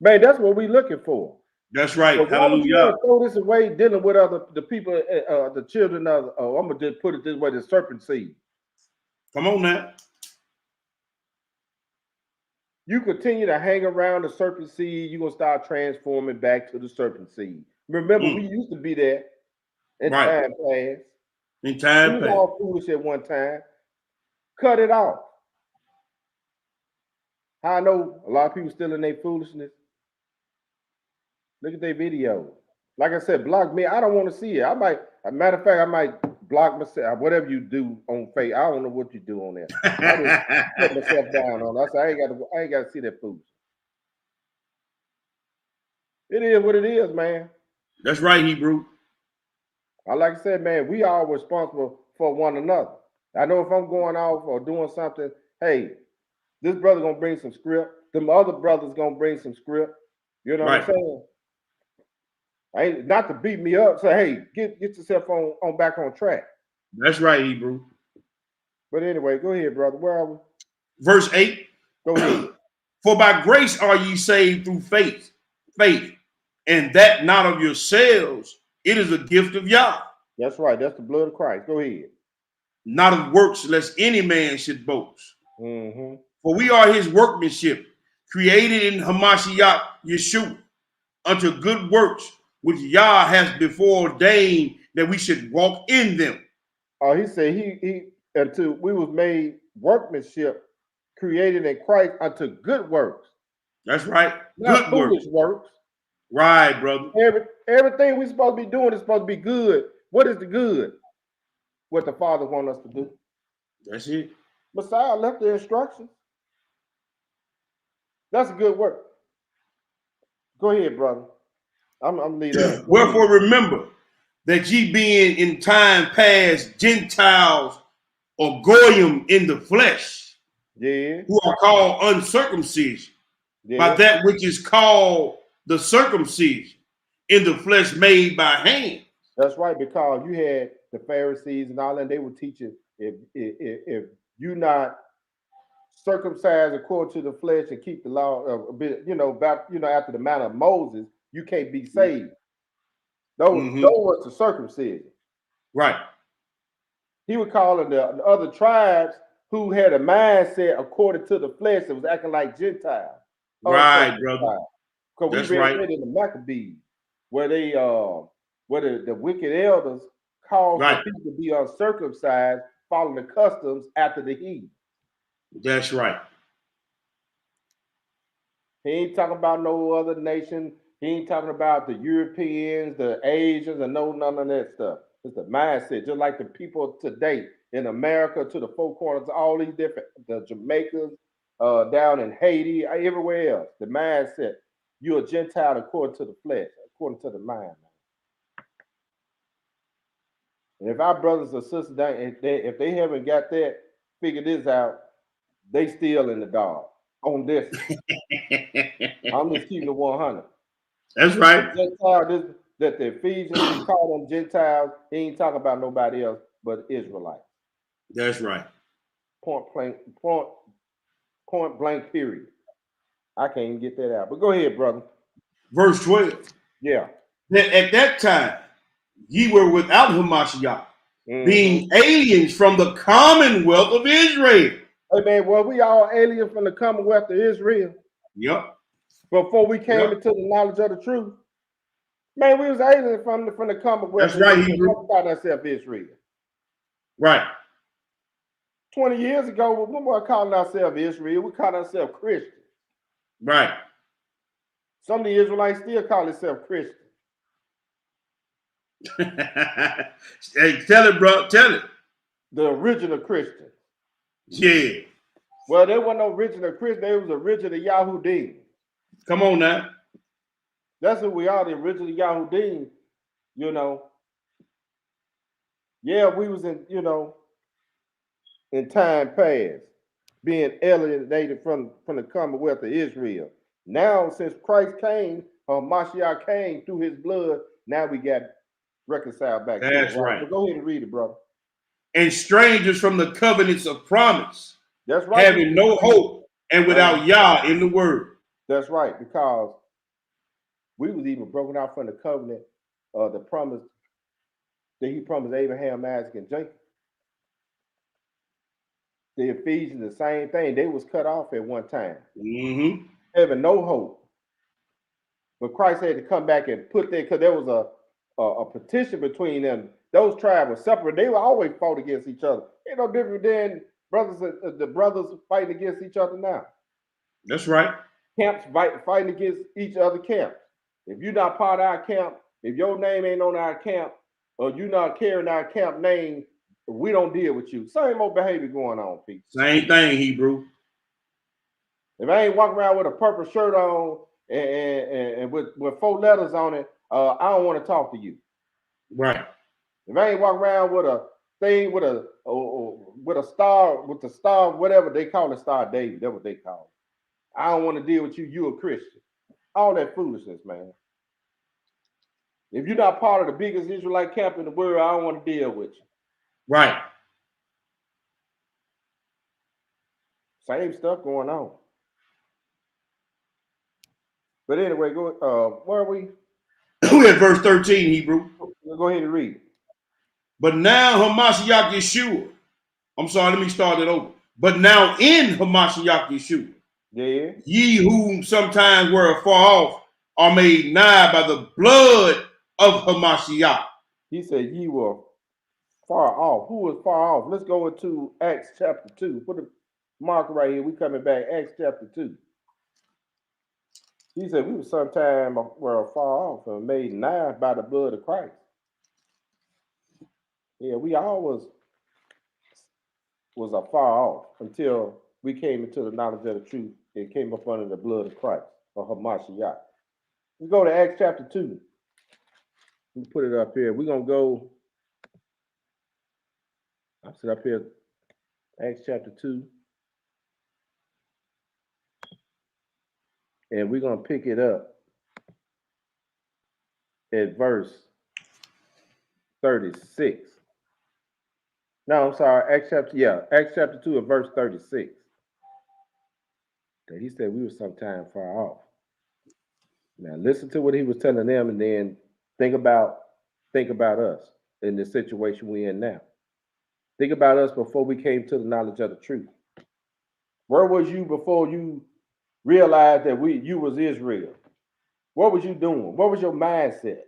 Man, that's what we looking for. That's right. So hallelujah. Why would you throw this away dealing with the people, the children of, I'm going to just put it this way, the serpent seed. Come on now. You continue to hang around the serpent seed, you're going to start transforming back to the serpent seed. Remember, we used to be there in time past. In time past. We were all foolish at one time. Cut it off. How I know a lot of people still in their foolishness. Look at their video. Like I said, block me. I don't want to see it. As a matter of fact, I might block myself. Whatever you do on Facebook, I don't know what you do on there. I just put myself down on it. I ain't got to see that food. It is what it is, man. That's right, Hebrew. Like I said, man, we are responsible for one another. I know if I'm going off or doing something, hey, this brother gonna bring some script. Them other brothers gonna bring some script. You know what I'm saying? I ain't not to beat me up. Say, hey, get yourself on back on track. That's right, Hebrew. But anyway, go ahead, brother. Where are we? Verse 8. Go ahead. For by grace are ye saved through faith, and that not of yourselves. It is a gift of Yah. That's right. That's the blood of Christ. Go ahead. Not of works, lest any man should boast. For we are his workmanship, created in Hamashiach Yeshua, unto good works, which Yah has before ordained that we should walk in them. Oh, he said he until we was made workmanship, created in Christ unto good works. That's right. Not Good foolish works. works. Right, brother. Everything we're supposed to be doing is supposed to be good. What is the good? What the Father wants us to do. That's it. Messiah left the instructions. That's a good work. Go ahead, brother. I'm leave that. Wherefore remember that ye being in time past Gentiles or goyim in the flesh, Yeah. who are called uncircumcision, by that which is called the circumcision in the flesh made by hand. That's right, because you had the Pharisees and all, and they were teaching if you not circumcised according to the flesh and keep the law a bit, after the manner of Moses, you can't be saved. Those was the circumcision. Right. He was calling the other tribes who had a mindset according to the flesh that was acting like Gentiles. Right, brother. Because we read that in the Maccabees, where they where the wicked elders caused the people to be uncircumcised, following the customs after the heathen. That's right. He ain't talking about no other nation. He ain't talking about the Europeans, the Asians, and none of that stuff. It's the mindset, just like the people today in America, to the four corners, all these different, the Jamaicans, down in Haiti, everywhere else. The mindset, you're a Gentile according to the flesh, according to the mind. And if our brothers or sisters, if they haven't got that, figure this out, they still in the dark on this. I'm just keeping it 100. That's right. Gentile, that the Ephesians, he called them Gentiles. He ain't talking about nobody else but Israelites. That's right. Point blank, period. I can't even get that out. But go ahead, brother. Verse 12. Yeah. That at that time, ye were without Hamashiach, being aliens from the commonwealth of Israel. Hey, man, well, we all aliens from the commonwealth of Israel. Yep. Before we came into the knowledge of the truth. Man, we was aliens from the commonwealth. That's right. We called ourselves Israel. Right. 20 years ago, we weren't calling ourselves Israel. We called ourselves Christians. Right. Some of the Israelites still call themselves Christians. Hey, tell it, bro. Tell it. The original Christians. Yeah. Well, they weren't no original Christians. They was original Yahudim. Come on now. That's who we are, the original Yahudim. Yeah, we was in time past, being alienated from the commonwealth of Israel. Now, since Christ came, Mashiach came through his blood, now we got reconciled back. That's right. So go ahead and read it, brother. And strangers from the covenants of promise. That's right. Having no hope and without Yah in the word. That's right, because we was even broken out from the covenant, the promise that he promised Abraham, Isaac, and Jacob. The Ephesians, the same thing. They was cut off at one time, having no hope. But Christ had to come back and put there, because there was a petition between them. Those tribes were separate. They were always fought against each other. Ain't no different than the brothers fighting against each other now. That's right. Camps fighting against each other camps. If you're not part of our camp, if your name ain't on our camp, or you're not carrying our camp name, we don't deal with you. Same old behavior going on, people. Same thing, Hebrew. If I ain't walking around with a purple shirt on and with 4 letters on it, I don't want to talk to you. Right. If I ain't walking around with a thing with a star, with the star, whatever they call it, Star David, that's what they call it. I don't want to deal with you. You a Christian. All that foolishness, man. If you're not part of the biggest Israelite camp in the world, I don't want to deal with you. Right. Same stuff going on. But anyway, go. Where are we? We're at verse 13, Hebrew. Go ahead and read it. But now Hamashiach Yeshua. I'm sorry, let me start it over. but now in Hamashiach Yeshua. Yeah. Ye whom sometimes were afar off are made nigh by the blood of Hamashiach. He said ye were far off. Who was far off? Let's go into Acts chapter 2. Put a marker right here. We coming back. Acts chapter 2. He said we were sometime were far off and made nigh by the blood of Christ. Yeah, we always was afar off until we came into the knowledge of the truth and came up under the blood of Christ or Hamashiach. Let's go to Acts chapter 2. We put it up here. We're gonna go. I sit up here, Acts chapter 2. And we're gonna pick it up at verse 36. No, I'm sorry, Acts chapter 2 and verse 36. He said we were sometime far off. Now listen to what he was telling them, and then think about us in the situation we're in now. Think about us before we came to the knowledge of the truth. Where was you before you realized that you was Israel? What was you doing? What was your mindset?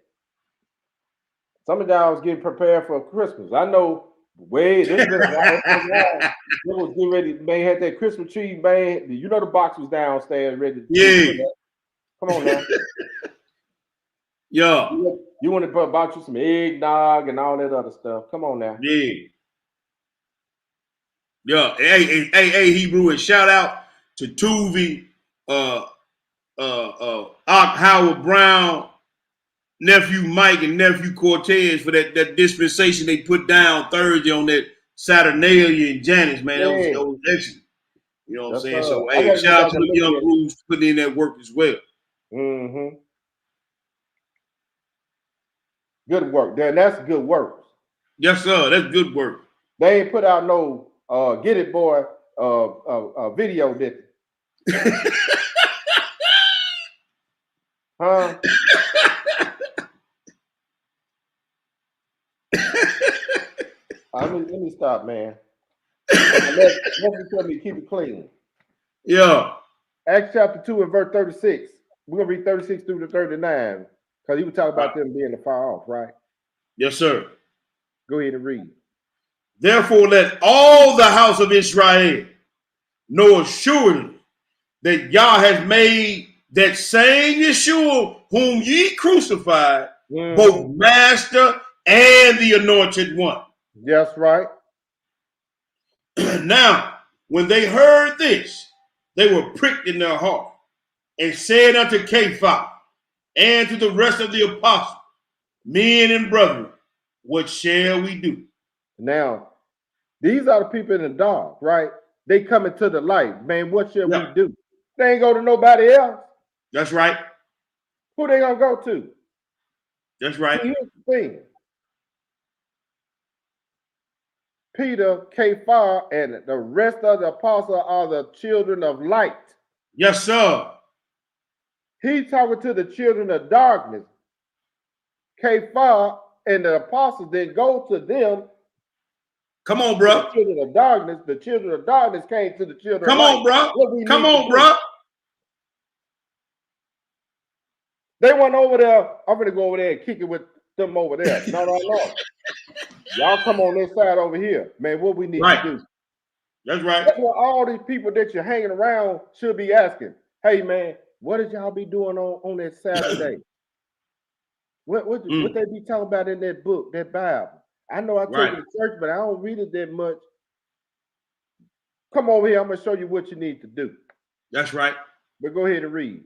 Some of y'all was getting prepared for Christmas. I know. Wait, this been a while. It was getting ready. Man had that Christmas tree. Man, you know the box was downstairs ready. Yeah. Come on now. Yeah. You want to bought you some eggnog and all that other stuff. Come on now. Yeah. Yeah. Hey, Hebrew, and shout out to Tuvi, Howard Brown, nephew Mike, and nephew Cortez for that dispensation they put down Thursday on that Saturnalia and Janice, man. Yeah. That was excellent. You know what I'm saying? Right. So, hey, shout out to the young crews putting in that work as well. Mm-hmm. Good work. That's good work. Yes, sir. That's good work. They ain't put out no Get It Boy video, did they? Huh? Let me stop, man. Let me tell me keep it clean. Yeah. Acts chapter 2 and verse 36. We're gonna read 36 through to 39 because he was talking about them being far off, right? Yes, sir. Go ahead and read. Therefore, let all the house of Israel know assuredly that Yah has made that same Yeshua whom ye crucified, both master and the anointed one. Yes, right. Now, when they heard this, they were pricked in their heart and said unto Cephas and to the rest of the apostles, men and brethren, what shall we do? Now, these are the people in the dark, right? They coming to the light. Man, what shall we do? They ain't go to nobody else. That's right. Who they gonna go to? That's right. See, here's the thing. Peter, Cephas, and the rest of the apostles are the children of light. Yes, sir. He's talking to the children of darkness. Cephas and the apostles didn't go to them. Come on, bro. The children of darkness came to the children Come of light. on, bro. Come on, bro. They went over there. I'm going to go over there and kick it with them over there. No. Y'all come on this side over here. Man, what we need to do. That's right. That's what all these people that you're hanging around should be asking. Hey, man, what did y'all be doing on that Saturday? What they be talking about in that book, that Bible? I know I take it to church, but I don't read it that much. Come over here. I'm going to show you what you need to do. That's right. But go ahead and read.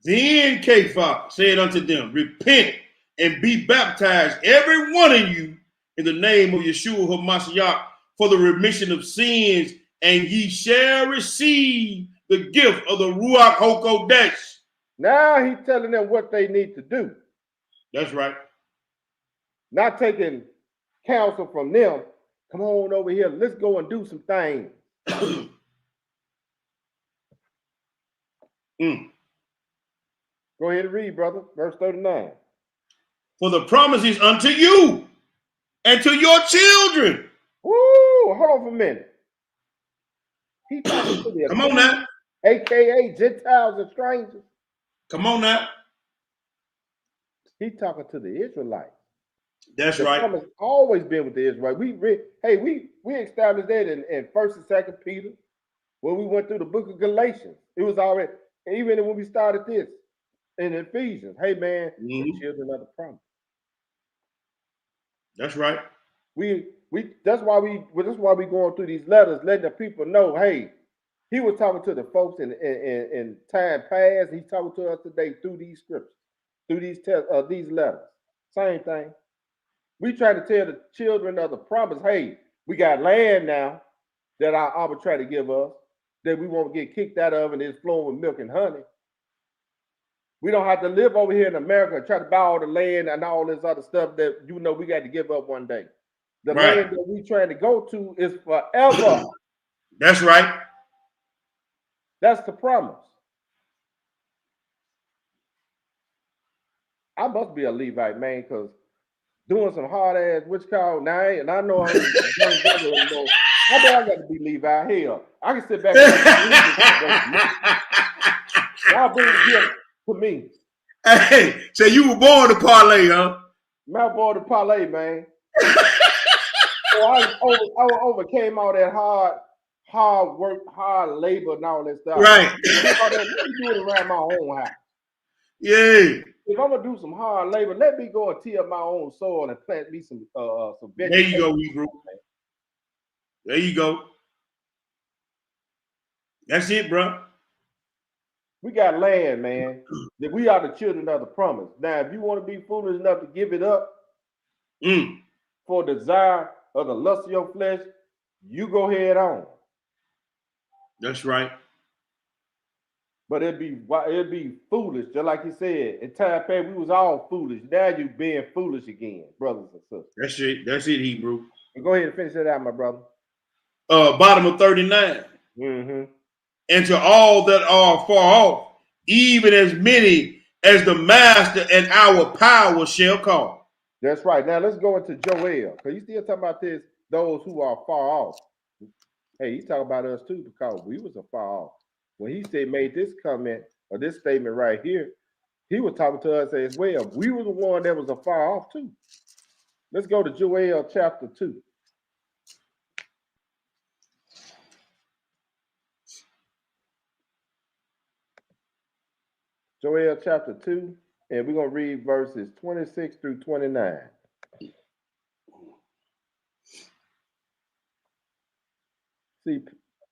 Then Cephas said unto them, repent and be baptized, every one of you, in the name of Yeshua HaMashiach, for the remission of sins, and ye shall receive the gift of the Ruach HaKodesh. Now he's telling them what they need to do. That's right. Not taking counsel from them. Come on over here. Let's go and do some things. Go ahead and read, brother. Verse 39. For the promise is unto you and to your children. Woo! Hold on for a minute. He talking to the Come on now. AKA Gentiles and strangers. Come on now. He talking to the Israelites. That's the right. promise always been with the Israelites. We established that in 1st and 2nd Peter when we went through the book of Galatians. It was already, even when we started this in Ephesians. Hey man, the children of the promise. That's right. That's why we going through these letters, letting the people know, hey, he was talking to the folks in time past. He's talking to us today through these scriptures, through these letters. Same thing. We try to tell the children of the promise, hey, we got land now that our Abba try to give us, that we won't get kicked out of, and it's flowing with milk and honey. We don't have to live over here in America and try to buy all the land and all this other stuff that we got to give up one day. The land that we trying to go to is forever. That's right. That's the promise. I must be a Levite, man, because doing some hard ass now, and I know I'm young brother anymore. I bet I got to be Levi. Hell, I can sit back and y'all bring the gift to me. Hey, so you were born to parlay, huh? Man, born to parlay, man. So I overcame all that hard work, hard labor, and all that stuff. Right. Let me do it around my own house. Yeah. If I'm gonna do some hard labor, let me go and till my own soil and plant me some vegetation. There you go, Hebrew. There you go. That's it, bro. We got land, man. That we are the children of the promise. Now, if you want to be foolish enough to give it up for desire of the lust of your flesh, you go head on. That's right. But it'd be foolish, just like you said. In time past, we was all foolish. Now you being foolish again, brothers and sisters. That's it, Hebrew. Go ahead and finish it out, my brother. Bottom of 39. And to all that are far off, even as many as the master and our power shall call. That's right. Now let's go into Joel, because you still talking about this, those who are far off. Hey, he's talking about us too, because we was far off. When he made this comment or this statement right here, he was talking to us as well. We were the one that was far off too. Let's go to Joel chapter 2. Joel chapter 2, and we're going to read verses 26 through 29. See,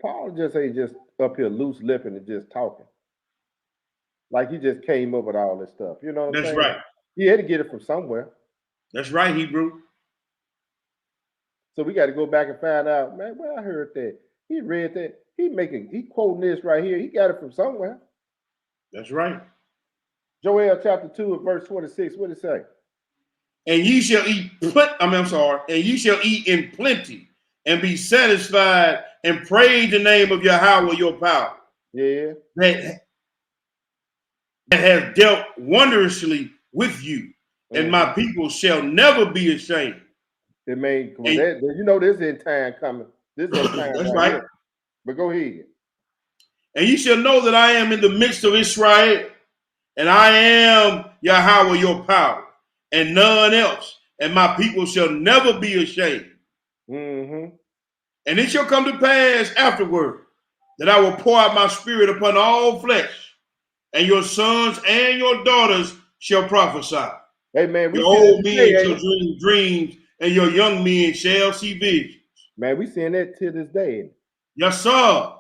Paul just ain't just up here loose lipping and just talking. Like he just came up with all this stuff. You know what I'm saying? That's right. He had to get it from somewhere. That's right, Hebrew. So we got to go back and find out, man, well, I heard that. He read that. He quoting this right here. He got it from somewhere. That's right. Joel chapter 2 and verse 26, what did it say? And ye shall eat, and ye shall eat in plenty and be satisfied and praise the name of Yahweh your power. Yeah. That has dealt wondrously with you, and my people shall never be ashamed. It may, this in time coming. This is time. That's right. Here. But go ahead. And you shall know that I am in the midst of Israel, and I am Yahweh your power, and none else, and my people shall never be ashamed. And it shall come to pass afterward that I will pour out my spirit upon all flesh, and your sons and your daughters shall prophesy. Hey man, your old men shall dream dreams, and your young men shall see visions. Man, we seeing that to this day. Yes, sir.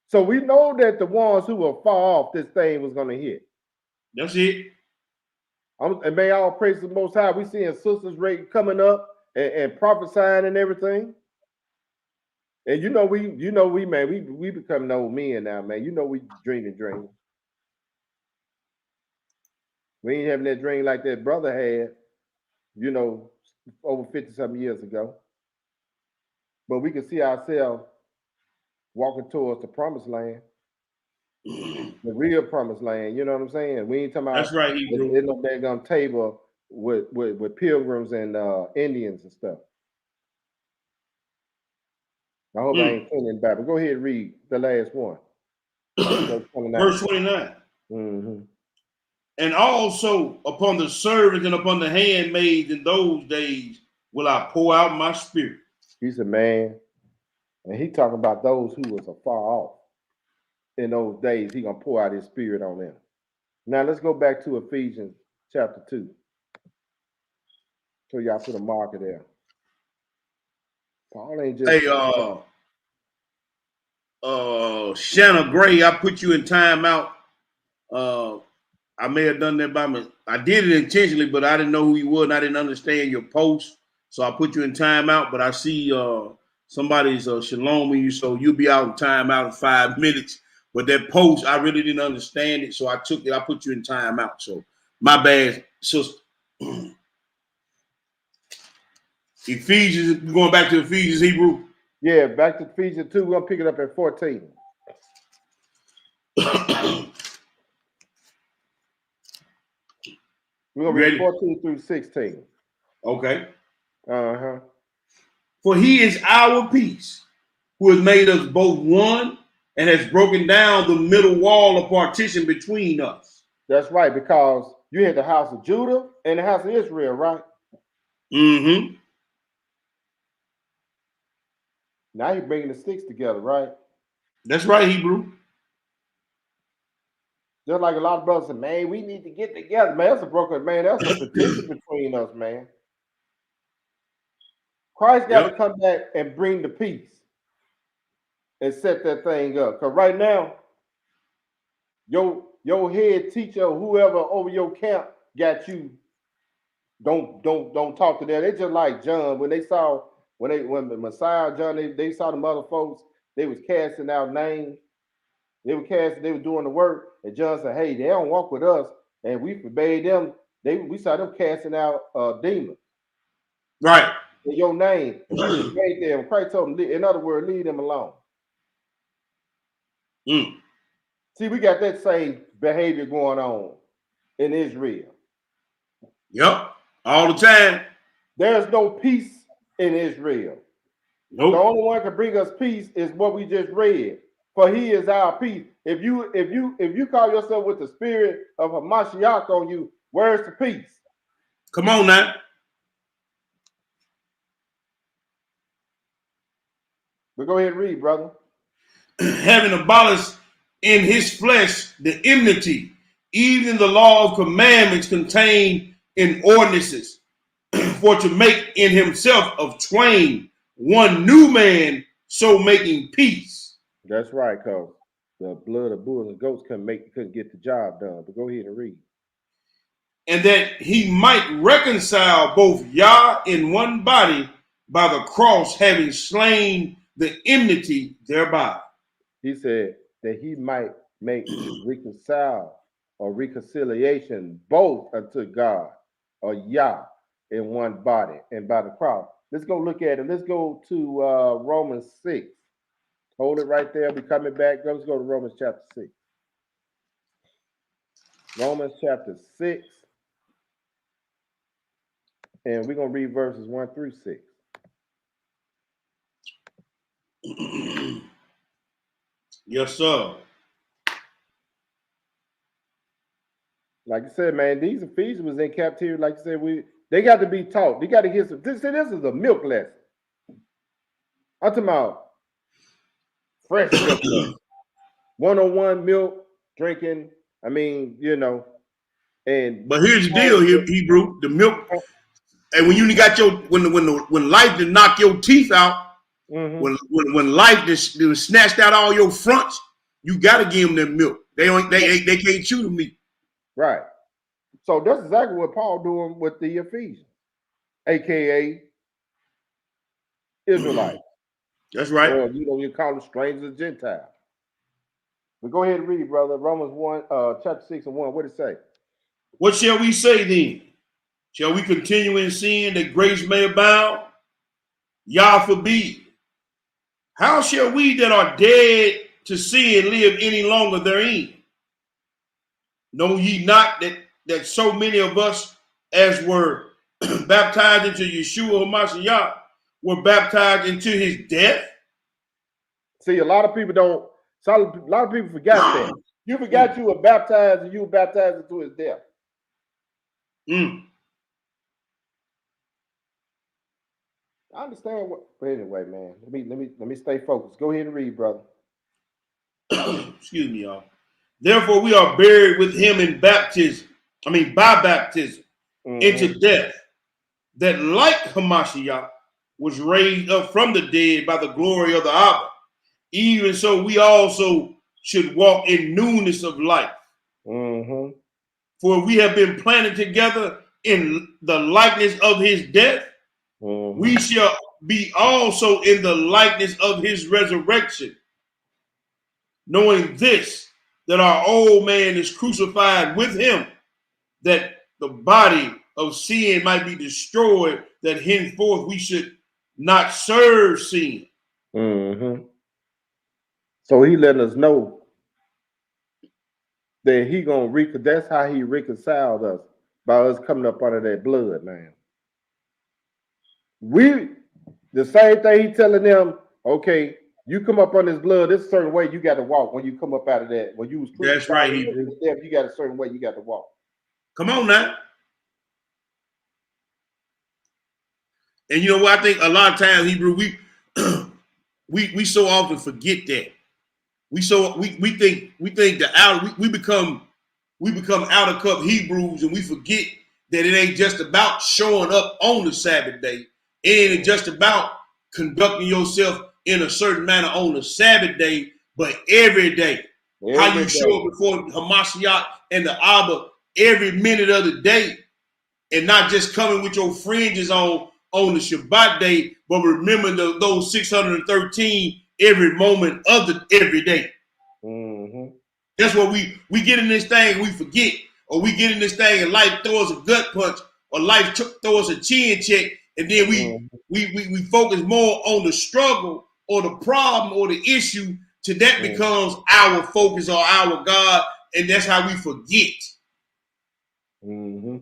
So we know that the ones who were far off, this thing was going to hit. That's it. And may all praise the Most High. We seeing sisters rate coming up and prophesying and everything. And we becoming old men now, man. We dreaming dreams. We ain't having that dream like that brother had, over 50-something years ago. But we can see ourselves walking towards the promised land. The real promised land, you know what I'm saying? We ain't talking about that's right, Hebrew. There's no daggone table with pilgrims and Indians and stuff. I hope I ain't feeling bad, but go ahead and read the last one. Verse 29. Mm-hmm. And also upon the servants and upon the handmaids in those days will I pour out my spirit. He's a man, and he talking about those who was afar off. In those days, he gonna pour out his spirit on them. Now let's go back to Ephesians chapter 2. So y'all put a marker there. Paul ain't just. Hey, Shanna Gray, I put you in timeout. I may have done that by me. I did it intentionally, but I didn't know who you were and I didn't understand your post. So I put you in timeout, but I see somebody's shaloming you, so you'll be out in timeout in 5 minutes. But that post, I really didn't understand it, so I took it. I put you in timeout. So my bad, sister. Ephesians, going back to Ephesians, Hebrew. Yeah, back to Ephesians 2. We're gonna pick it up at 14. We're gonna read 14 through 16. Okay. Uh-huh. For he is our peace, who has made us both one and has broken down the middle wall of partition between us. That's right, because you had the house of Judah and the house of Israel, right? Mm-hmm. Now you're bringing the sticks together, right? That's right, Hebrew. Just like a lot of brothers say, man, we need to get together. Man, that's a broken, man, that's a partition between us, man. Christ got to come back and bring the peace and set that thing up. Because right now, your head teacher or whoever over your camp got you. Don't talk to them. They just like John when the Messiah John, they saw the other folks, they was casting out names. They were doing the work, and John said, hey, they don't walk with us, and we forbade them. We saw them casting out demons. Right. In your name. And we forbade them. Christ told them, in other words, leave them alone. See, we got that same behavior going on in Israel. Yep. All the time. There's no peace in Israel. Nope. The only one that can bring us peace is what we just read. For he is our peace. If you call yourself with the spirit of Hamashiach on you, where's the peace? Come on now. But go ahead and read, brother. Having abolished in his flesh the enmity, even the law of commandments contained in ordinances, for to make in himself of twain one new man, so making peace. That's right, cuz the blood of bulls and goats couldn't get the job done. But go ahead and read. And that he might reconcile both Yah in one body by the cross, having slain the enmity thereby. He said that he might make reconcile or reconciliation both unto God or Yah in one body and by the cross. Let's go look at it. Let's go to Romans 6. Hold it right there. We're coming back. Let's go to Romans chapter 6. Romans chapter 6. And we're going to read verses 1 through 6. Yes, sir. Like I said, man, these Ephesians was in captivity. Like I said, they got to be taught. They got to hear some. This is a milk lesson. I'm talking about fresh milk lesson. 101 milk drinking. I mean, but here's the deal here, Hebrew. The milk, and when you got when life did knock your teeth out, when life just snatched out all your fronts, you got to give them that milk. They can't chew the meat. Right. So that's exactly what Paul doing with the Ephesians, aka Israelites. That's right. Or, you call them strangers, Gentiles. But go ahead and read, brother. Romans 1, chapter 6 and 1. What did it say? What shall we say then? Shall we continue in sin that grace may abound? Yah forbid. How shall we that are dead to sin live any longer therein? Know ye not that so many of us as were baptized into Yeshua HaMashiach were baptized into his death? See, a lot of people don't. A lot of people forgot that. You forgot you were baptized and you were baptized into his death. I understand what, but anyway, man. Let me stay focused. Go ahead and read, brother. Excuse me, y'all. Therefore, we are buried with him in baptism. By baptism into death, that like Hamashiach was raised up from the dead by the glory of the Abba, even so we also should walk in newness of life. For we have been planted together in the likeness of his death, we shall be also in the likeness of his resurrection, knowing this, that our old man is crucified with him, that the body of sin might be destroyed, that henceforth we should not serve sin. So he letting us know that he gonna that's how he reconciled us, by us coming up under that blood, man. The same thing he telling them, okay, you come up on this blood, this certain way you got to walk when you come up out of that. When you was that's right, Hebrew. You got a certain way you got to walk. Come on now. And you know what? I think a lot of times, Hebrew, we so often forget that. We think we become out of cup Hebrews, and we forget that it ain't just about showing up on the Sabbath day. It ain't just about conducting yourself in a certain manner on the Sabbath day, but every day. How you show up before Hamashiach and the Abba every minute of the day, and not just coming with your fringes on the Shabbat day, but remember those 613 every moment of every day. That's what we get in this thing, we forget, or we get in this thing and life throws a gut punch, or life throws a chin check, and then we focus more on the struggle or the problem or the issue, till that becomes our focus or our God, and that's how we forget. You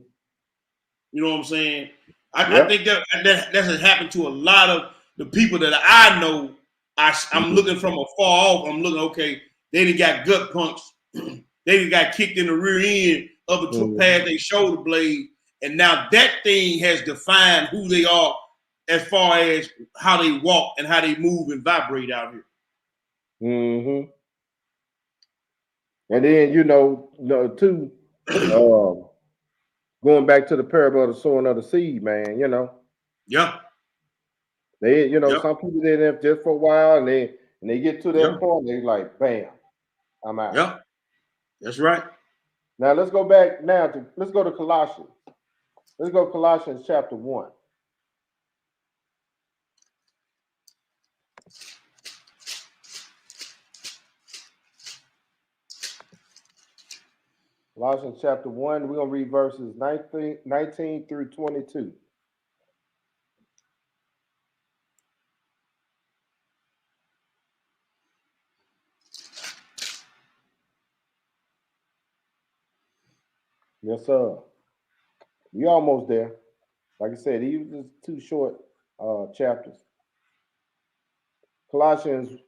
know what I'm saying? I think that has happened to a lot of the people that I know. I'm looking from afar off. I'm looking, okay, they done got gut punched. They done got kicked in the rear end of the past their shoulder blade. And now that thing has defined who they are as far as how they walk and how they move and vibrate out here. And then, too, going back to the parable of the sowing of the seed, man, Yeah. They, some people did it just for a while, and they get to that point, they like, bam, I'm out. Yeah. That's right. Now let's go back let's go to Colossians. Let's go to Colossians chapter 1. Colossians chapter 1, we're going to read verses 19 through 22. Yes, sir. We almost there. Like I said, these are two short chapters. Colossians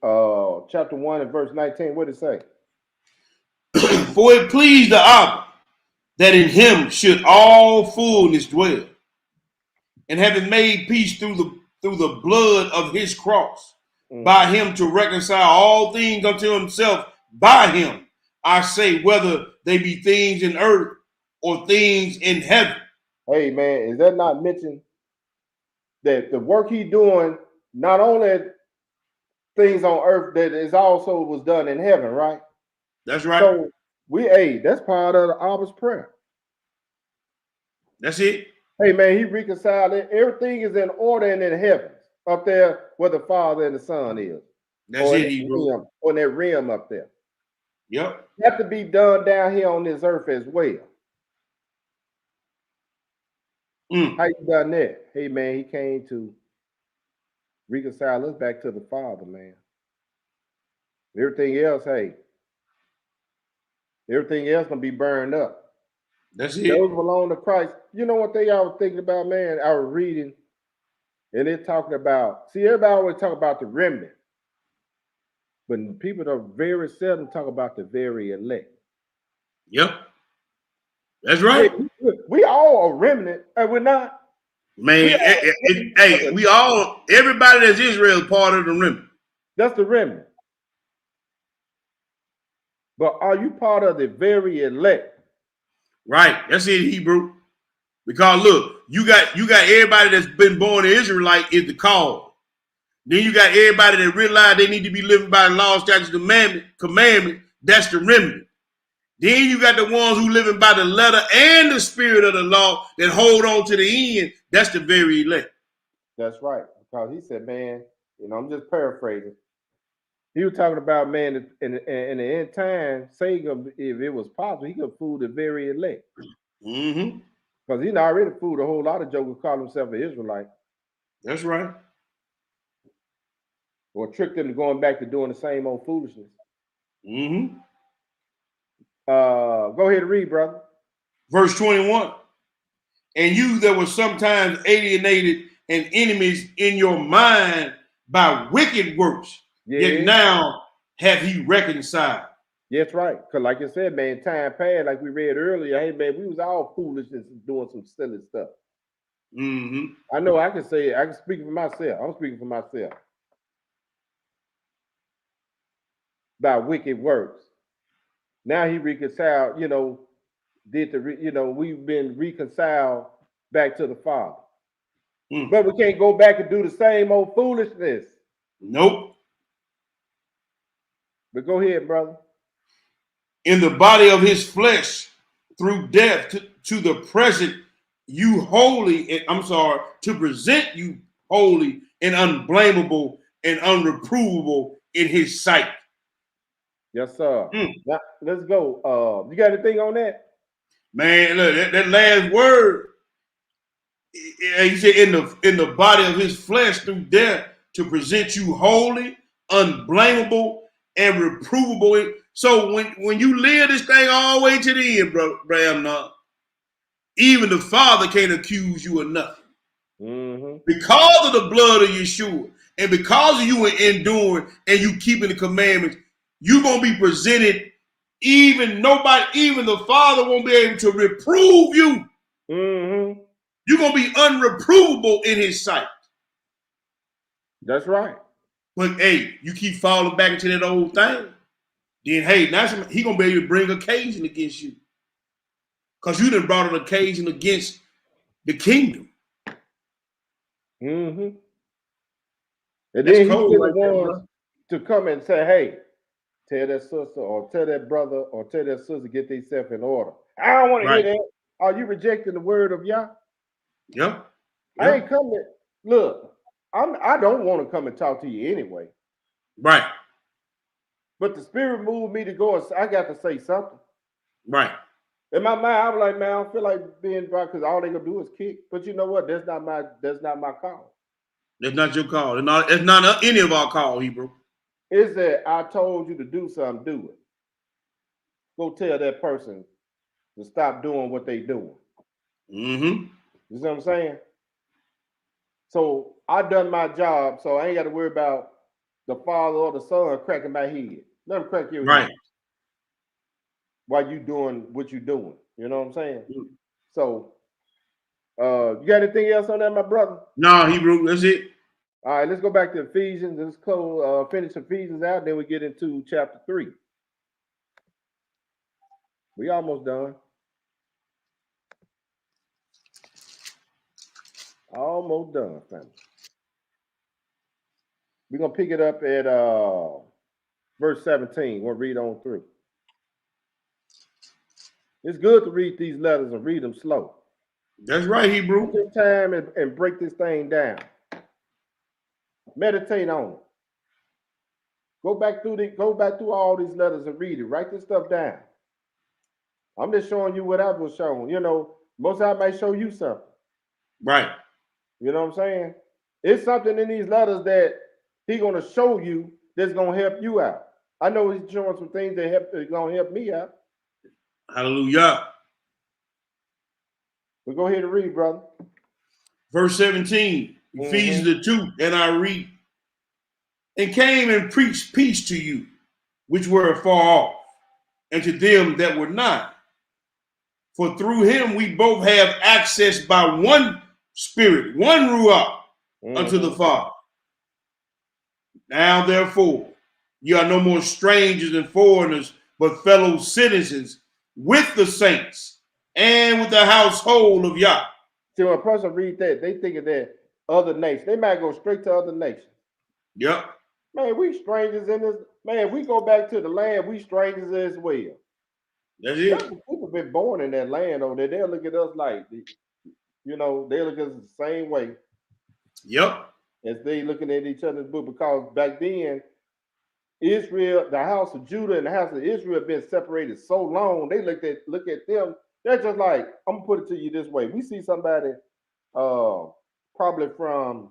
chapter 1 and verse 19, what did it say? For it pleased the Abba that in him should all fullness dwell, and having made peace through the blood of his cross, by him to reconcile all things unto himself by him, I say, whether they be things in earth or things in heaven. Hey, man, is that not mentioned that the work he doing, not only things on earth, that is also was done in heaven, right? That's right. So that's part of the Abba's prayer. That's it. Hey, man, he reconciled it. Everything is in order and in heaven, up there where the Father and the Son is. That's it, Hebrew. On that realm up there. Yep. It have to be done down here on this earth as well. How you done that? Hey, man, he came to reconcile us back to the Father, man. Everything else gonna be burned up. That's it. Those belong to Christ. You know what I was thinking about, man? I was reading, and they're talking about, everybody always talk about the remnant. But people don't very seldom talk about the very elect. Yep. That's right. We all a remnant, and we're not. Man, hey, we all, everybody that's Israel is part of the remnant. That's the remnant. But are you part of the very elect? Right. That's it, Hebrew. Because look, you got everybody that's been born an Israelite is the call. Then you got everybody that realize they need to be living by the law, statutes, commandment. That's the remnant. Then you got the ones who living by the letter and the spirit of the law that hold on to the end. That's the very elect. That's right. Because he said, man, I'm just paraphrasing. He was talking about, man, in the end time, Satan, if it was possible, he could fool the very elect. Mm-hmm. Because he already fooled a whole lot of jokers call himself an Israelite. That's right. Or tricked them to going back to doing the same old foolishness. Mm-hmm. Go ahead and read, brother. Verse 21. And you that were sometimes alienated and enemies in your mind by wicked works, yet now have he reconciled. That's right. Because like you said, man, time passed, like we read earlier, hey, man, we was all foolishness doing some silly stuff. Mm-hmm. I know I can speak for myself. I'm speaking for myself. By wicked works. Now he reconciled, we've been reconciled back to the Father. Mm. But we can't go back and do the same old foolishness. Nope. But go ahead, brother. In the body of his flesh, through death, to the present, you holy, to present you holy and unblameable and unreprovable in his sight. Yes, sir. Now, let's go. You got anything on that? Man, look, that last word, he said in the body of his flesh through death to present you holy, unblameable, and reprovable. So when you live this thing all the way to the end, brother, even the Father can't accuse you of nothing. Mm-hmm. Because of the blood of Yeshua, and because of you enduring and you keeping the commandments, you're going to be presented, even the Father won't be able to reprove you. Mm-hmm. You're going to be unreprovable in his sight. That's right. But hey, you keep falling back into that old thing, then hey, now he going to be able to bring occasion against you. Because you done brought an occasion against the kingdom. Mm-hmm. And then he sent the ones to come and say, hey, tell that sister or tell that brother or tell that sister get themselves in order. I don't want to hear that. Are you rejecting the word of Yah? Yeah. I ain't coming. Look, I don't want to come and talk to you anyway. Right. But the Spirit moved me to go and I got to say something. Right. In my mind, I was like, man, I don't feel like being brought because all they gonna do is kick. But you know what? That's not my call. That's not your call. It's not any of our call, Hebrew. Is that I told you to do something, do it. Go tell that person to stop doing what they doing. Mm-hmm. You see what I'm saying? So I done my job, so I ain't got to worry about the father or the son cracking my head. Let them crack your head. While you doing what you doing. You know what I'm saying? Mm-hmm. So you got anything else on that, my brother? No, Hebrew, that's it. All right, let's go back to Ephesians. Let's finish Ephesians out, then we get into chapter 3. We almost done. Almost done, family. We're going to pick it up at verse 17. We'll read on through. It's good to read these letters and read them slow. That's right, Hebrew. Take time and break this thing down. Meditate on it. Go back through all these letters and read it. Write this stuff down. I'm just showing you what I was shown. Most I might show you something. Right. You know what I'm saying? It's something in these letters that he's going to show you that's going to help you out. I know he's showing some things that are going to help me out. Hallelujah. But go ahead and read, brother. Verse 17, Ephesians 2, and I read. and came and preached peace to you, which were far off, and to them that were nigh. For through him we both have access by one Spirit, one Ruach, unto the Father. Now, therefore, ye are no more strangers and foreigners, but fellow citizens with the saints and with the household of Yah. See, when a person read that, they think of that other nation. They might go straight to other nations. Yep. Man, we strangers in this. Man, we go back to the land, we strangers as well. That's it. People been born in that land over there. They'll look at us like, you know, they look at us the same way. Yep. As they looking at each other's book, because back then, Israel, the house of Judah and the house of Israel have been separated so long. They look at them. They're just like, I'm gonna put it to you this way. We see somebody, probably from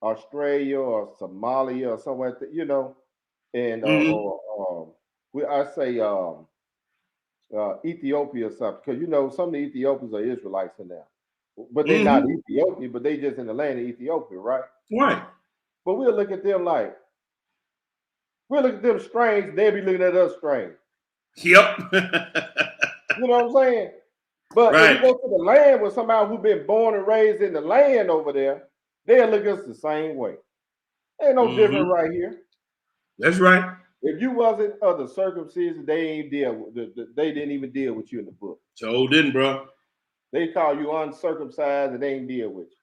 Australia or Somalia or somewhere, you know, and Ethiopia or something, because you know some of the Ethiopians are Israelites in there, but they're not Ethiopian, but they just in the land of Ethiopia, right? Right. But we'll look at them like, we'll look at them strange, they'll be looking at us strange. Yep. You know what I'm saying? But right. if you go to the land with somebody who's been born and raised in the land over there, they'll look at us the same way. Ain't no different right here. That's right. If you wasn't of the circumcision, they didn't even deal with you in the book. So didn't, bro. They call you uncircumcised and they ain't deal with you.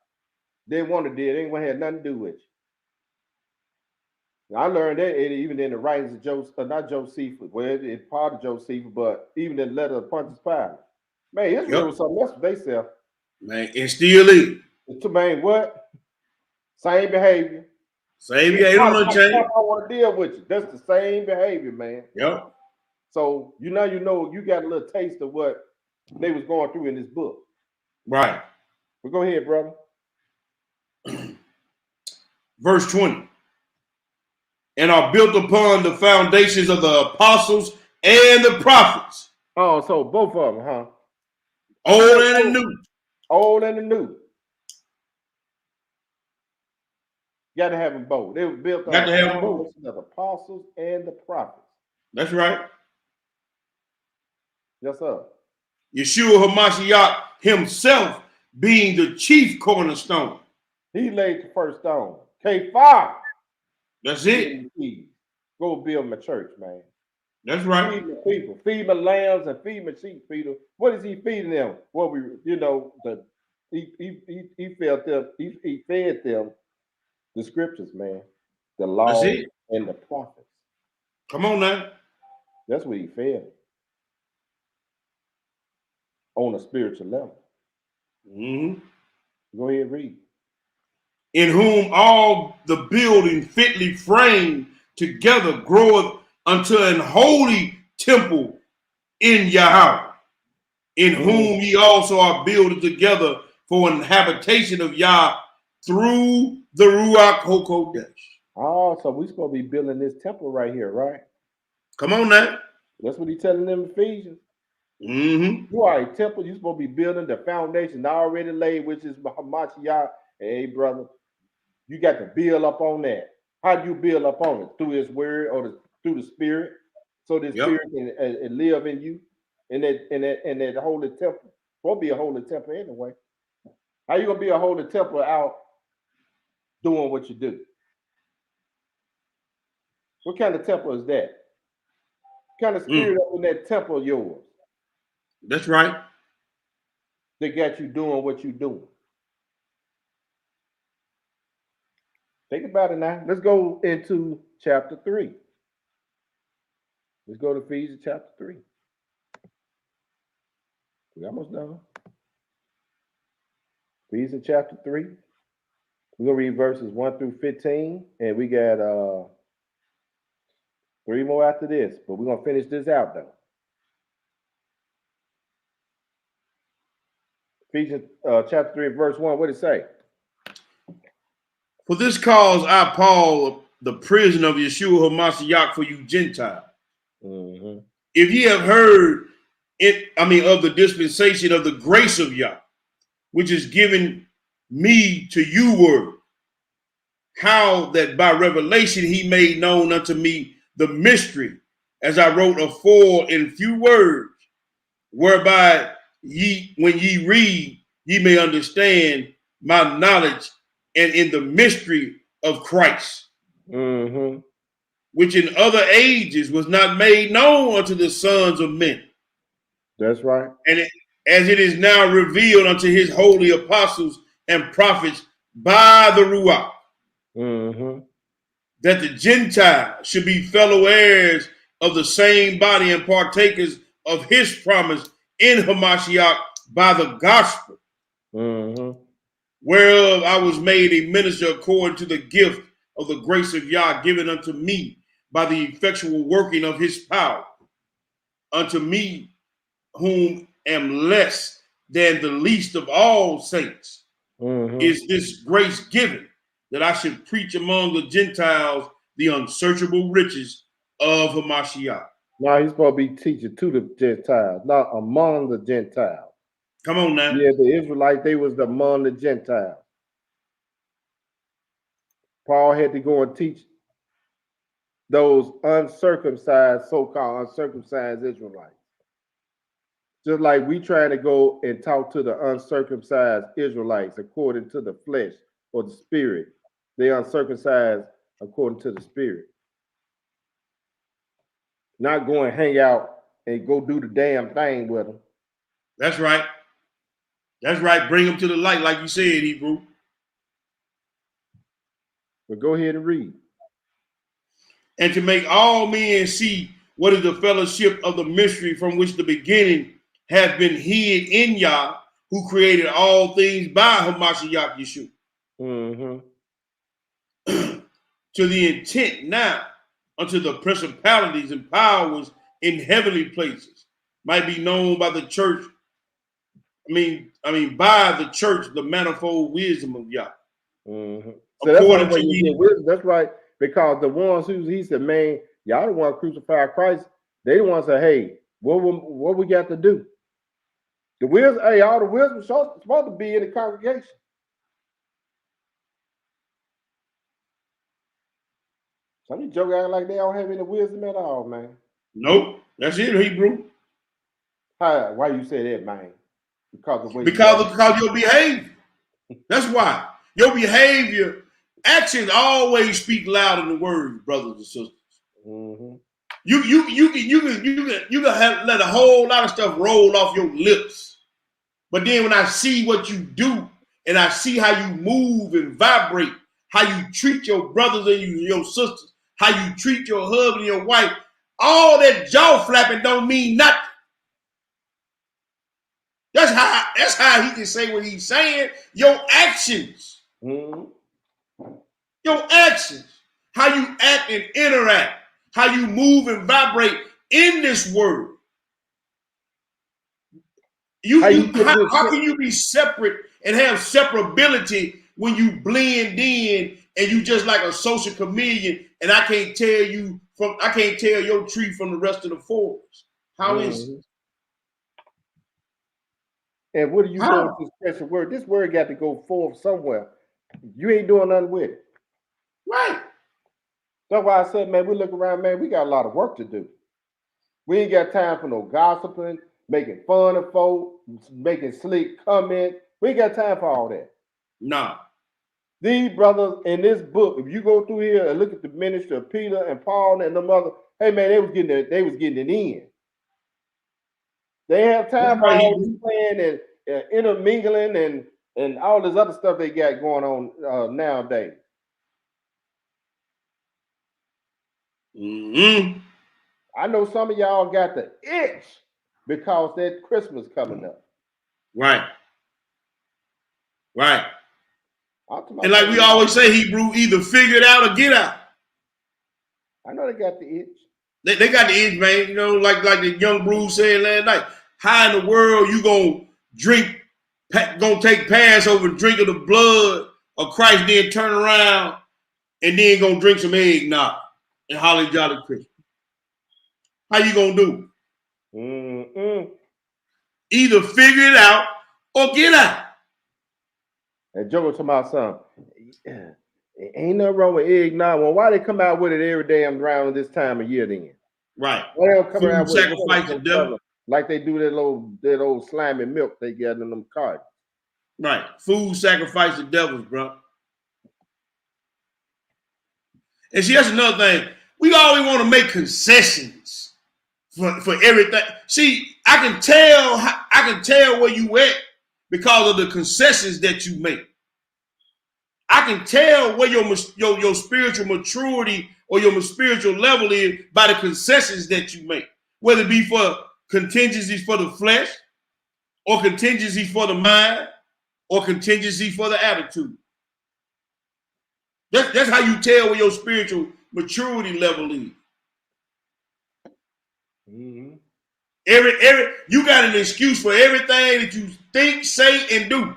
They didn't want to deal. They ain't want to have nothing to do with you. I learned that even in the writings of Josephus. Well, it's part of Josephus, but even in the letter of Pontius Pilate. Man, Israel was something else for themselves. Man, it still is. Man, what? Same behavior. Same behavior. I want to deal with you. That's the same behavior, man. Yep. So you got a little taste of what they was going through in this book. Right. But go ahead, brother. Verse 20. And are built upon the foundations of the apostles and the prophets. Oh, so both of them, huh? Old and the new. Old and the new. Got to have them both. They were built on the foundations of the apostles and the prophets. That's right. Yes, sir. Yeshua HaMashiach himself being the chief cornerstone. He laid the first stone. K5. That's it. Go build my church, man. That's right. Feed the people. Feed my lambs and feed my sheep, Peter. What is he feeding them? Well, he fed them. He fed them the scriptures, man. The law and the prophets. Come on now. That's what he fed them. On a spiritual level. Go ahead and read. In whom all the building fitly framed together groweth unto an holy temple in Yahweh, in whom ye also are builded together for an habitation of Yah through the Ruach HaKodesh. Oh, so we're supposed to be building this temple right here, right? Come on now. That's what he's telling them in Ephesians. You are a temple. You're supposed to be building the foundation already laid, which is Mashiach. Hey, brother, you got to build up on that. How do you build up on it? Through his word or through the spirit, so the spirit can live in you in that holy temple. Won't be a holy temple anyway. How you gonna be a holy temple out doing what you do? What kind of temple is that? What kind of spirit up in that temple of yours? That's right. They got you doing what you're doing. Think about it now. Let's go into chapter 3. Let's go to Ephesians chapter 3. We're almost done. Ephesians chapter 3. We're going to read verses 1 through 15. And we got 3 more after this. But we're going to finish this out, though. Ephesians chapter 3, verse 1. What did it say? For this cause I, Paul, the prisoner of Yeshua HaMashiach for you Gentiles. If ye have heard of the dispensation of the grace of Yah, which is given me to you word, how that by revelation he made known unto me the mystery, as I wrote afore in few words, whereby ye, when ye read, ye may understand my knowledge and in the mystery of Christ, which in other ages was not made known unto the sons of men. That's right. And as it is now revealed unto his holy apostles and prophets by the Ruach, that the Gentiles should be fellow heirs of the same body and partakers of his promise in Hamashiach by the gospel, whereof I was made a minister according to the gift of the grace of Yah given unto me by the effectual working of his power. Unto me, whom am less than the least of all saints, is this grace given, that I should preach among the Gentiles the unsearchable riches of Hamashiach. Now he's supposed to be teaching to the Gentiles, not among the Gentiles. Come on now. Yeah, the Israelites, they was among the Gentiles. Paul had to go and teach those uncircumcised, so-called uncircumcised Israelites. Just like we trying to go and talk to the uncircumcised Israelites according to the flesh or the spirit. They uncircumcised according to the spirit. Not go and hang out and go do the damn thing with them. That's right. That's right. Bring them to the light, like you said, Hebrew. But go ahead and read. And to make all men see what is the fellowship of the mystery from which the beginning hath been hid in Yah, who created all things by Hamashiach Yeshua. To the intent now unto the principalities and powers in heavenly places might be known by the church. By the church, the manifold wisdom of Yah. So that's the way you get wisdom. That's right. Because the ones who he said, man, y'all don't want to crucify Christ. They the ones say, hey, what we got to do? The wisdom, hey, all the wisdom supposed to be in the congregation. Some of you joke out like they don't have any wisdom at all, man. Nope, that's it, Hebrew. Why you say that, man? Because your behavior. That's why your behavior, actions always speak louder than words, brothers and sisters. You can let a whole lot of stuff roll off your lips, but then when I see what you do and I see how you move and vibrate, how you treat your brothers and your sisters, how you treat your husband and your wife, all that jaw flapping don't mean nothing. That's how he can say what he's saying. Your actions. Your actions. How you act and interact. How you move and vibrate in this world. How can you be separate and have separability when you blend in and you just like a social chameleon and I can't tell your tree from the rest of the forest? How is it? And what are you doing with this special word? This word got to go forth somewhere. You ain't doing nothing with it. Right. That's why I said, man, we look around, man, we got a lot of work to do. We ain't got time for no gossiping, making fun of folk, making slick comments. We ain't got time for all that. Nah. These brothers in this book, if you go through here and look at the ministry of Peter and Paul and them others, hey man, they was getting it in. They have time for all this playing and intermingling and all this other stuff they got going on nowadays. I know some of y'all got the itch because that Christmas coming up. Right. And like we always say, Hebrew, either figure it out or get out. I know they got the itch. They got the itch, man. You know, like the young Bruce said last night. How in the world you gonna take Passover and drink of the blood of Christ, then turn around and then gonna drink some eggnog and holly jolly Christmas? How you gonna do it? Either figure it out or get out. And Joe was talking about something. Ain't nothing wrong with eggnog. Well, why they come out with it every damn around this time of year then? Right. Why they don't come out Food with sacrifice the devil. like they do that old slimy milk they get in them cartons? Right. Food sacrifice the devils, bro. And see, that's another thing. We always want to make concessions for everything. See, I can tell where you at because of the concessions that you make. I can tell where your spiritual maturity or your spiritual level is by the concessions that you make, whether it be for contingencies for the flesh, or contingencies for the mind, or contingency for the attitude. That's how you tell where your spiritual maturity level is. Mm-hmm. You got an excuse for everything that you think, say, and do.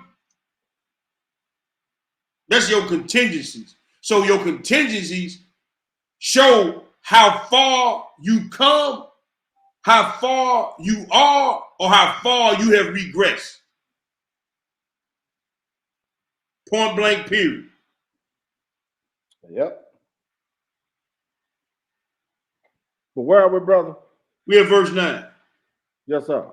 That's your contingencies. So your contingencies show how far you come, how far you are, or how far you have regressed. Point blank, period. Yep. But where are we, brother? We're at verse 9. Yes, sir.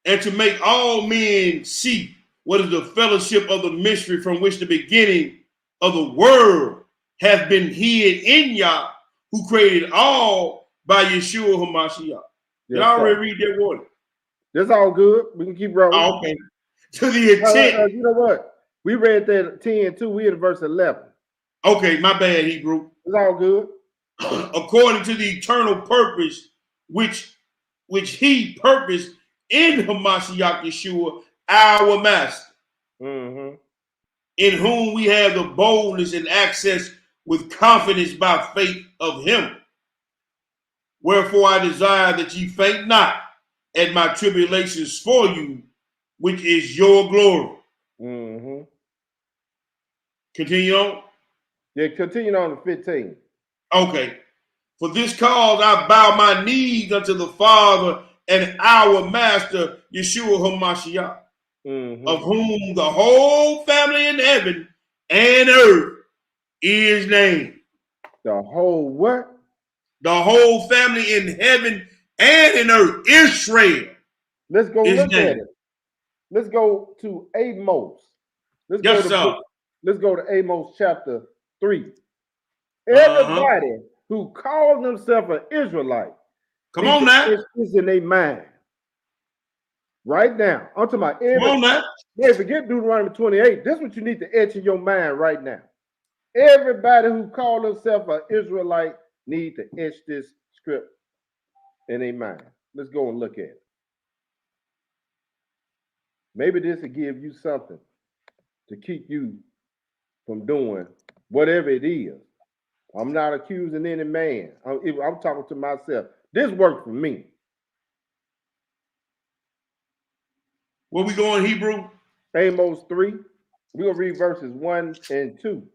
And to make all men see what is the fellowship of the mystery from which the beginning of the world hath been hid in Yah, who created all by Yeshua HaMashiach. Did I already read that word? That's all good. We can keep rolling. Oh, okay. To the intent. You know what? We read that 10 too. We in verse 11. Okay, my bad, Hebrew. It's all good. According to the eternal purpose which he purposed in Hamashiach Yeshua, our master, mm-hmm. in whom we have the boldness and access with confidence by faith of him. Wherefore I desire that ye faint not at my tribulations for you, which is your glory. Mm-hmm. Continue on. Yeah, continue on to 15. Okay. For this cause I bow my knees unto the Father and our Master, Yeshua HaMashiach, mm-hmm. of whom the whole family in heaven and earth is named. The whole what? The whole family in heaven and in earth, Israel. Let's go look at it. Let's go to Amos. Let's go to Amos chapter 3. Everybody who calls themselves an Israelite, come on now, is in their mind. Right now. I'm talking about come on now. Yeah, forget Deuteronomy 28. This is what you need to etch in your mind right now. Everybody who calls themselves an Israelite need to etch this script in their mind. Let's go and look at it. Maybe this will give you something to keep you from doing whatever it is. I'm not accusing any man. I'm talking to myself. This worked for me. Where we going, Hebrew? Amos 3. We're going to read verses 1 and 2.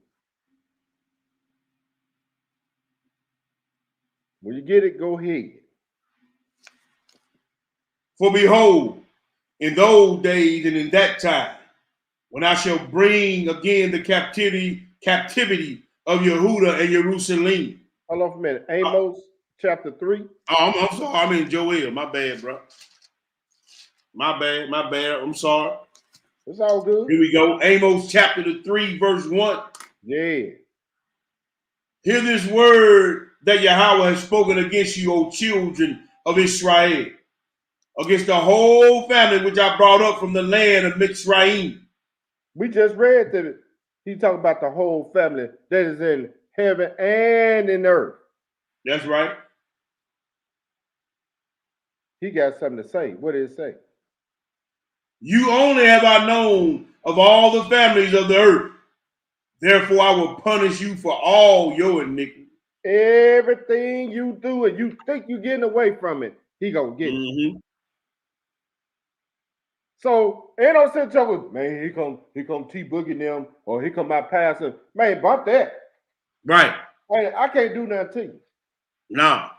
When you get it, go ahead. For behold, in those days and in that time, when I shall bring again the captivity of Yehuda and Jerusalem. Hold on for a minute. Amos chapter 3. Oh, I'm sorry. I'm in Joel. My bad, bro. My bad. I'm sorry. It's all good. Here we go. Amos chapter 3, verse 1. Yeah. Hear this word that Yahweh has spoken against you, O children of Israel, against the whole family which I brought up from the land of Mitzrayim. We just read that he talked about the whole family that is in heaven and in earth. That's right. He got something to say. What did it say? You only have I known of all the families of the earth. Therefore, I will punish you for all your iniquity. Everything you do and you think you're getting away from it, he gonna get it. So ain't no sense with, man, he come T-Boogie them, or he come my pastor. Man, bump that. Right. Man, I can't do nothing to you. No.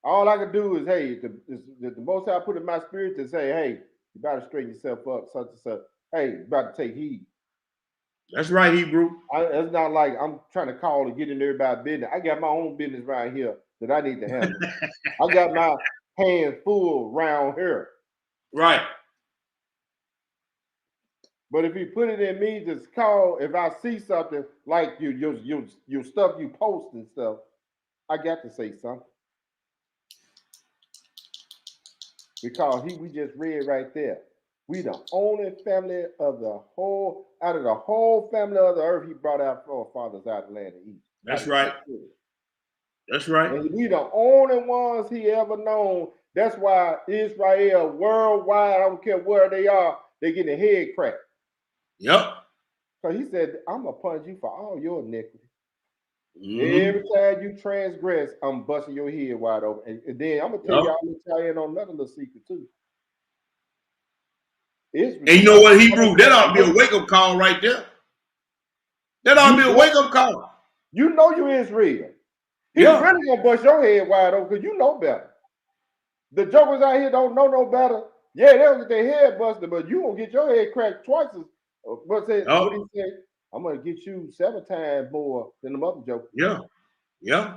All I can do is, hey, the most I put in my spirit to say, hey, you better straighten yourself up, such and such. Hey, you better take heed. That's right, Hebrew. It's not like I'm trying to call to get in everybody's business. I got my own business right here that I need to handle. I got my hands full around here. Right. But if you put it in me, just call. If I see something like your stuff you post and stuff, I got to say something. Because we just read right there. We the only family of the whole, out of the whole family of the earth, he brought our forefathers out of the land of Egypt. That's right. That's right. And we the only ones he ever known. That's why Israel worldwide, I don't care where they are, they get their head cracked. Yep. So he said, I'm gonna punish you for all your iniquity. Mm-hmm. Every time you transgress, I'm busting your head wide open. And then I'm gonna tell y'all, I'm gonna tell you on another little secret too. And you know what, Hebrew? That ought to be a wake-up call right there. That ought to be a wake-up call. You know you Israel. He's really gonna bust your head wide open because you know better. The jokers out here don't know no better. Yeah, they'll get their head busted, but you gonna get your head cracked twice as what he say? I'm gonna get you 7 times more than the other jokers. Yeah.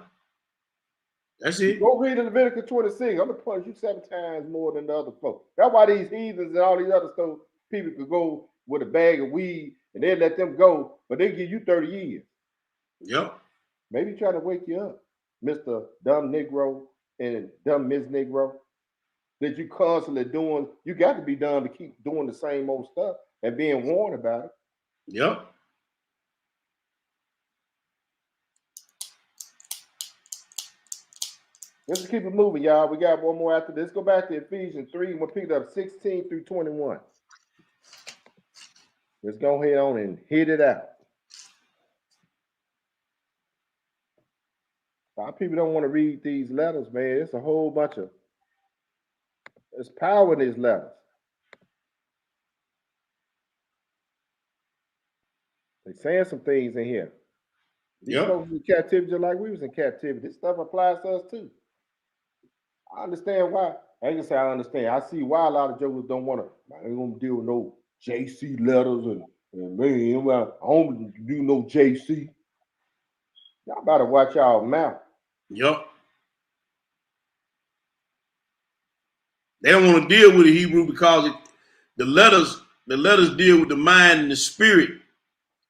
That's it. Go read in Leviticus 26. I'm gonna punish you 7 times more than the other folks. That's why these heathens and all these other stuff, people could go with a bag of weed and they let them go, but they give you 30 years. Yep. Maybe trying to wake you up, Mr. Dumb Negro and Dumb Miss Negro. That you constantly doing, you got to be done to keep doing the same old stuff and being warned about it. Yep. Let's keep it moving, y'all. We got one more after this. Go back to Ephesians 3, and we'll pick it up 16 through 21. Let's go ahead on and hit it out. A lot of people don't want to read these letters, man. It's a whole bunch of, there's power in these letters. They're saying some things in here. These folks in captivity just like we was in captivity. This stuff applies to us too. I understand why. I ain't gonna say I understand. I see why a lot of jokers don't want to. I ain't gonna deal with no JC letters and man, I don't do no JC. Y'all better watch y'all mouth. Yep. They don't want to deal with the Hebrew because the letters deal with the mind and the spirit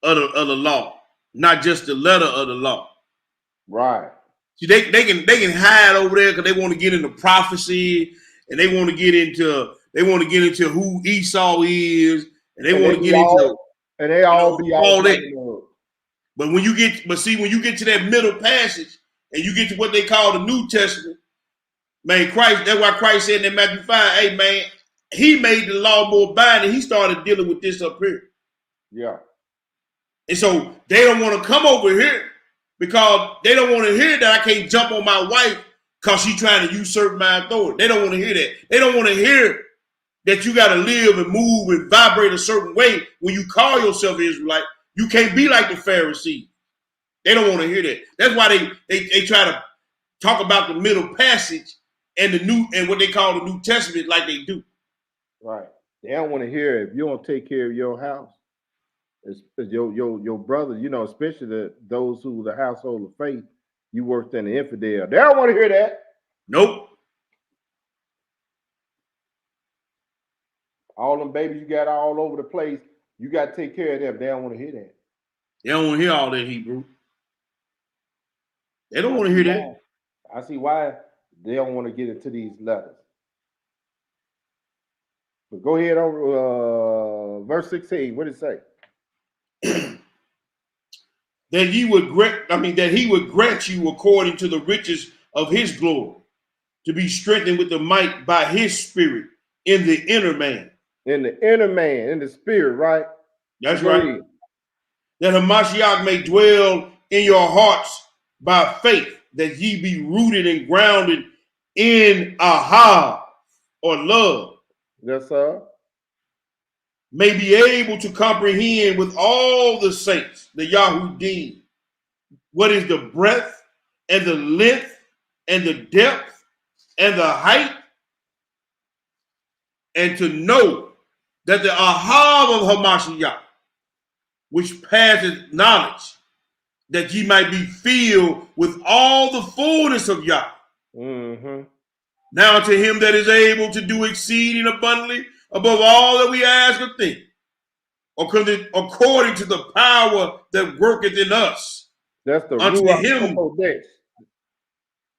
of the law, not just the letter of the law. Right. See, they can hide over there because they want to get into prophecy and they want to get into who Esau is and they want to get into and they all be all that. But when you get to that middle passage and you get to what they call the New Testament, man, Christ, that's why Christ said in Matthew 5, hey man, he made the law more binding. He started dealing with this up here. Yeah. And so they don't want to come over here because they don't want to hear that I can't jump on my wife because she's trying to usurp my authority. They don't want to hear that. They don't want to hear that you got to live and move and vibrate a certain way when you call yourself Israelite. You can't be like the Pharisees. They don't want to hear that. That's why they try to talk about the middle passage and the new and what they call the New Testament like they do. Right. They don't want to hear it. If you don't take care of your house, it's your brother, you know, especially those who the household of faith, you worse than the infidel. They don't want to hear that. Nope. All them babies you got all over the place, you got to take care of them. They don't want to hear that. They don't want to hear all that Hebrew. They don't want to hear that. I see why they don't want to get into these letters. But go ahead on verse 16. What did it say? That he would grant you according to the riches of his glory, to be strengthened with the might by his spirit in the inner man. In the inner man, in the spirit, right? That's right. That Hamashiach may dwell in your hearts by faith, that ye be rooted and grounded in ahab, or love. Yes, sir. May be able to comprehend with all the saints, the Yahudim, what is the breadth and the length and the depth and the height, and to know that the ahab of Hamashiach which passeth knowledge, that ye might be filled with all the fullness of Yah. Mm-hmm. Now to him that is able to do exceeding abundantly above all that we ask or think, according to the power that worketh in us. That's the Unto Ruach him. Kodesh.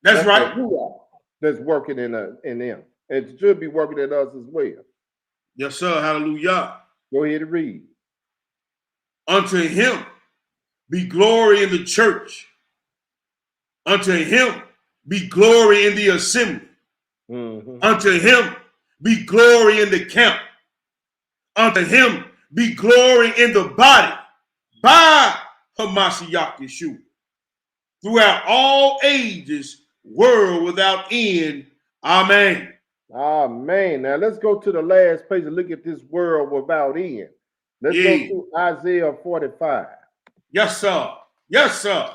That's right. The Ruach that's working in them. It should be working in us as well. Yes, sir. Hallelujah. Go ahead and read. Unto him be glory in the church. Unto him be glory in the assembly. Mm-hmm. Unto him be glory in the camp. Unto him be glory in the body by Hamashiach Yeshua, throughout all ages, world without end. Amen. Amen. Now let's go to the last page and look at this world without end. Let's go to Isaiah 45. Yes, sir. Yes, sir.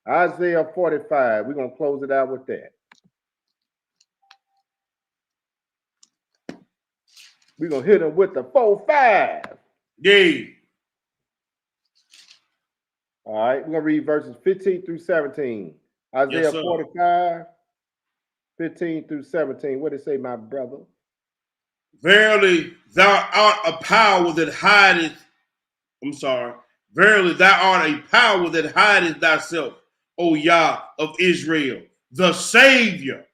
Isaiah 45. We're going to close it out with that. We're going to hit them with the 4-5. Yay. All right. We're going to read verses 15 through 17. Isaiah Yes, sir. 45, 15 through 17. What did it say, my brother? Verily, thou art a power that hideth. Verily, thou art a power that hideth thyself, O Yah of Israel, the Savior.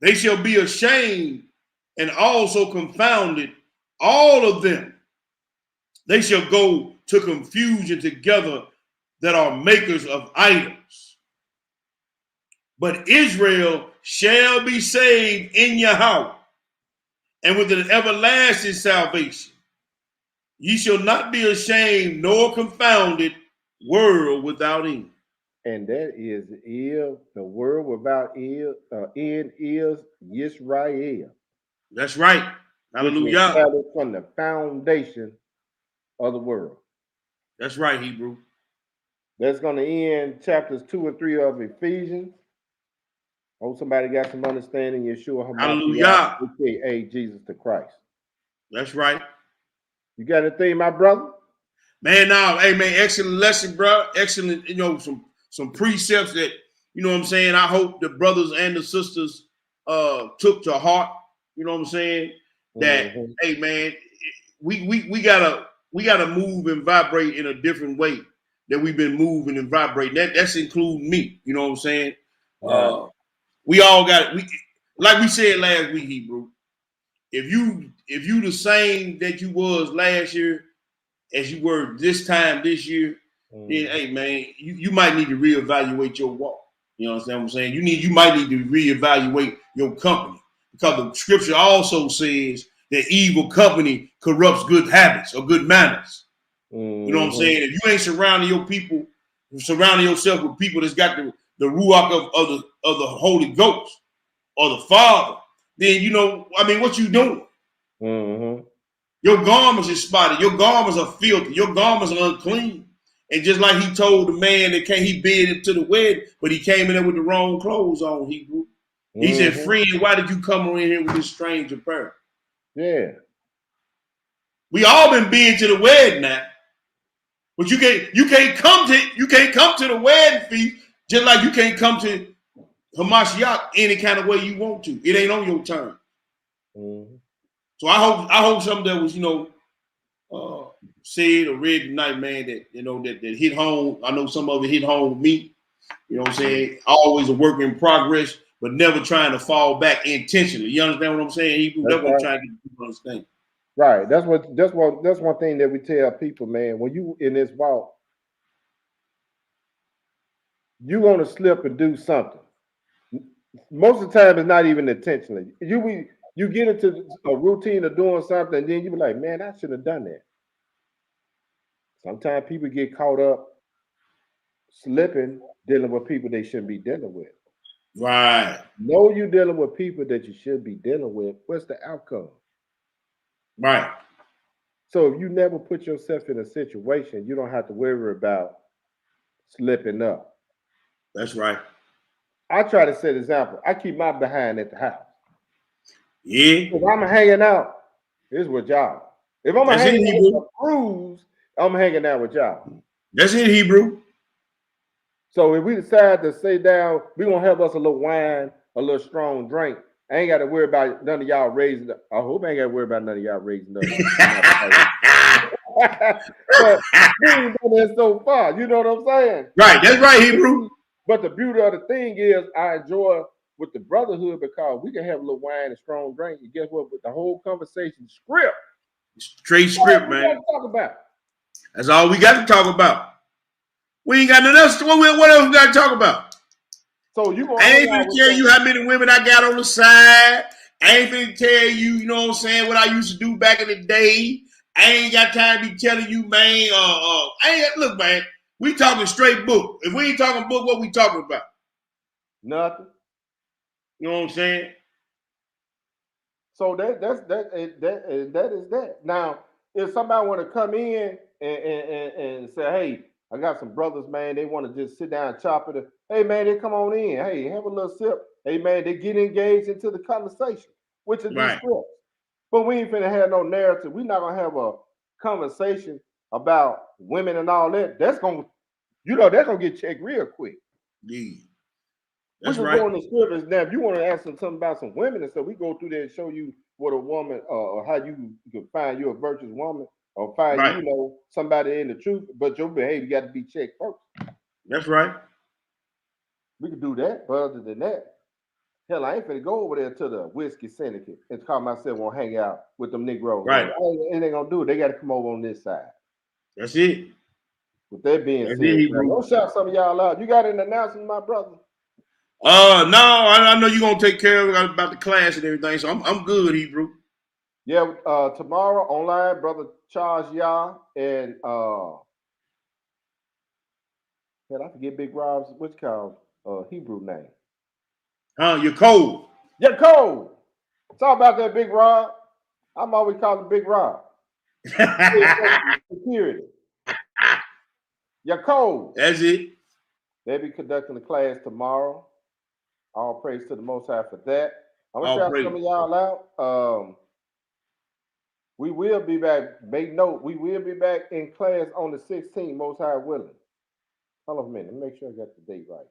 They shall be ashamed and also confounded, all of them. They shall go to confusion together that are makers of idols. But Israel shall be saved in Yahweh, and with an everlasting salvation. Ye shall not be ashamed nor confounded, world without end. And that is the world without end is Yisrael. That's right. Hallelujah. From the foundation of the world. That's right, Hebrew. That's going to end chapters 2 and 3 of Ephesians. Hope somebody got some understanding. Yeshua Hallelujah. aka Jesus the Christ. That's right. You got anything, my brother? Man, now, hey man, excellent lesson, bro. Excellent, some precepts that, you know what I'm saying, I hope the brothers and the sisters took to heart. You know what I'm saying? That hey man, we gotta move and vibrate in a different way that we've been moving and vibrating. That's including me. You know what I'm saying? Right. We all got it. Like we said last week, Hebrew. If you the same that you was last year as you were this time this year, then hey man, you might need to reevaluate your walk. You know what I'm saying? You might need to reevaluate your company, because the scripture also says that evil company corrupts good habits or good manners. You know what I'm saying? If you ain't surrounding yourself with people that's got the ruach of the Holy Ghost or the Father, then what you doing? Your garments is spotted. Your garments are filthy. Your garments are unclean. And just like he told the man that he bid him to the wedding, but he came in there with the wrong clothes on, Hebrew. He said, friend, why did you come in here with this strange apparel? Yeah. We all been to the wedding now. But you can't come to the wedding feast just like you can't come to Hamashiach any kind of way you want to. It ain't on your turn. So I hope something that was said or read tonight, man, that hit home. I know some of it hit home with me. You know what I'm saying? Always a work in progress, but never trying to fall back intentionally. You understand what I'm saying, Hebrew? That's what I'm trying to get people to understand. Right. That's one thing that we tell people, man. When you in this walk, you want to slip and do something. Most of the time, it's not even intentionally. You get into a routine of doing something, and then you be like, man, I shouldn't have done that. Sometimes people get caught up slipping, dealing with people they shouldn't be dealing with. Right. Know you dealing with people that you should be dealing with. What's the outcome? Right. So if you never put yourself in a situation, you don't have to worry about slipping up. That's right. I try to set an example. I keep my behind at the house. Yeah. If I'm hanging out, here's what y'all. If I'm hanging out with a cruise, I'm hanging out with y'all. That's it, Hebrew. So if we decide to sit down, we're gonna have us a little wine, a little strong drink. I ain't got to worry about none of y'all raising up. I hope I ain't got to worry about none of y'all raising up. But we ain't done that so far. You know what I'm saying? Right, that's right, Hebrew. But the beauty of the thing is, I enjoy with the brotherhood because we can have a little wine and strong drink. And guess what? With the whole conversation script. Straight script, man. What talk about? That's all we got to talk about. We ain't got nothing else. What else we got to talk about? So you gonna I ain't finna tell you how many women I got on the side. I ain't finna tell you, you know what I'm saying, what I used to do back in the day. I ain't got time to be telling you, man. Look, man. We talking straight book. If we ain't talking book, what we talking about? Nothing. You know what I'm saying? So that is that. Now, if somebody want to come in and say, hey, I got some brothers, man, they want to just sit down and chop it. Hey, man, they come on in. Hey, have a little sip. Hey, man, they get engaged into the conversation, which is Right. these scripts. But we ain't finna have no narrative. We're not gonna have a conversation about women and all that. That's gonna get checked real quick. Yeah. That's we can right. go in the scriptures now. If you want to ask them something about some women and stuff, we go through there and show you what a woman or how you can find you a virtuous woman or find Right. you know somebody in the truth, but your behavior got to be checked first. That's right. We can do that, but other than that, hell, I ain't finna go over there to the whiskey syndicate and call myself want to hang out with them Negroes. Right. Ain't they gonna do it? They got to come over on this side. That's it. With that being That's said, it, don't shout some of y'all out. You got an announcement, my brother? No, I know you're gonna take care of about the class and everything, so I'm good, Hebrew. Yeah, tomorrow online, brother Charles Yah and I forget Big Rob's what's called Hebrew name. You're cold. You're cold. Talk about that, Big Rob. I'm always calling Big Rob. Security. You're cold. That's it. They'll be conducting the class tomorrow. All praise to the Most High for that. I'm gonna shout some of y'all out. We will be back. Make note, we will be back in class on the 16th, Most High willing. Hold on a minute. Make sure I got the date right.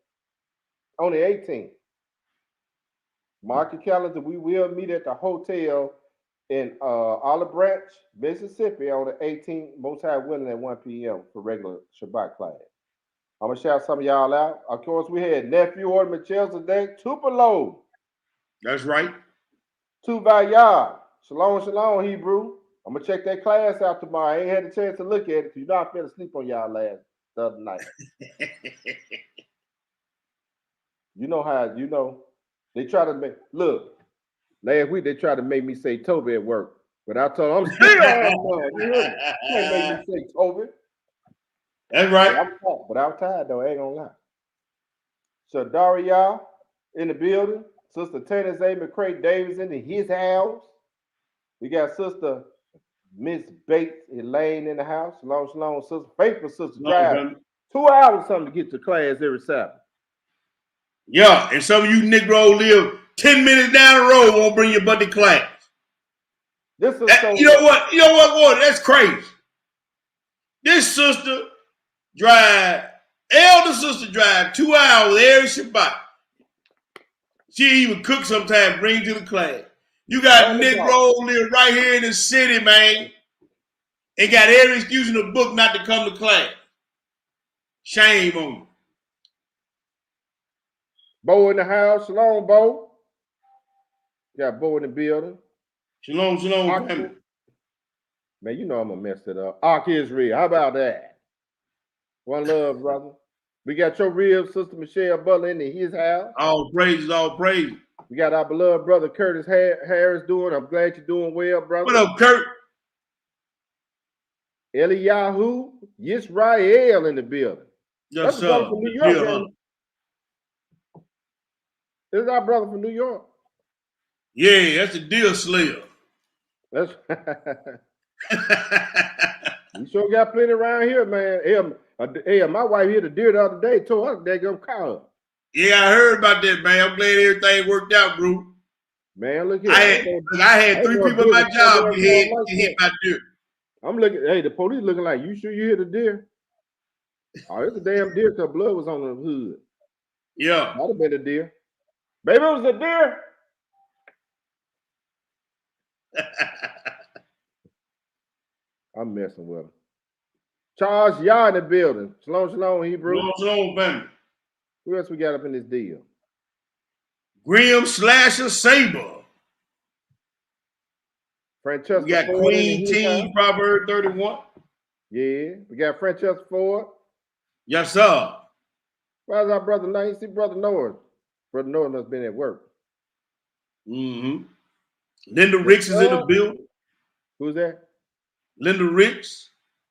On the 18th. Mark your calendar. We will meet at the hotel in Olive Branch, Mississippi on the 18th, Most High willing at 1 p.m. for regular Shabbat class. I'm gonna shout some of y'all out. Of course, we had nephew order Michelle's today. Tupelo. That's right. Tuvayah. Shalom, shalom, Hebrew. I'm gonna check that class out tomorrow. I ain't had a chance to look at it because you know I fell asleep on y'all the other night. You know how they try to make last week they tried to make me say Toby at work, but I told them I'm still on. You hear me? You can't make me say Toby. That's right. But I'm tired though. I ain't gonna lie. So Daria in the building. Sister Tennis A. McCray Davis in his house. We got Sister Miss Bates Elaine in the house. Shalom, shalom, sister. Faithful sister drive 2 hours something to get to class every Sabbath. Yeah, and some of you Negro live 10 minutes down the road, won't bring your butt to class. This is you know what, boy? That's crazy. This sister elder sister drive 2 hours every Shabbat. She even cook sometimes, bring to the class. You got Negro live right here in the city, man, and got every excuse in the book not to come to class. Shame on you. Bo in the house. Shalom, Bo. Got Bo in the building. Shalom, family. Man, you know I'm gonna mess it up. Ark Israel. How about that? One love, brother. We got your real sister Michelle Butler in his house. All praises, all praise. We got our beloved brother Curtis Harris doing. I'm glad you're doing well, brother. What up, Kurt? Eliyahu Yisrael in the building. Yes, That's brother from New York. This is our brother from New York. Yeah, that's a deal slayer. That's we sure got plenty around here, man. Hey, my wife hit a deer the other day. Told her they gonna call her. Yeah, I heard about that, man. I'm glad everything worked out, bro. Man, look here. I had 3 people at my job get hit by deer. I'm looking. Hey, the police looking like, you sure you hit a deer? Oh, it's a damn deer because blood was on the hood. Yeah. Might have been a deer. Baby, it was a deer. I'm messing with him. Charles Yah in the building. Shalom, shalom, Hebrew. Shalom, family. Who else we got up in this deal? Graham Slasher Saber. Francesca We got Ford Queen Teen, Proverb 31. Yeah, we got Francesca Ford. Yes, sir. Where's our brother Noah? You see Brother Noah. Brother Noah must have been at work. Mm-hmm. Linda Ricks is in the building. Who's that? Linda Ricks.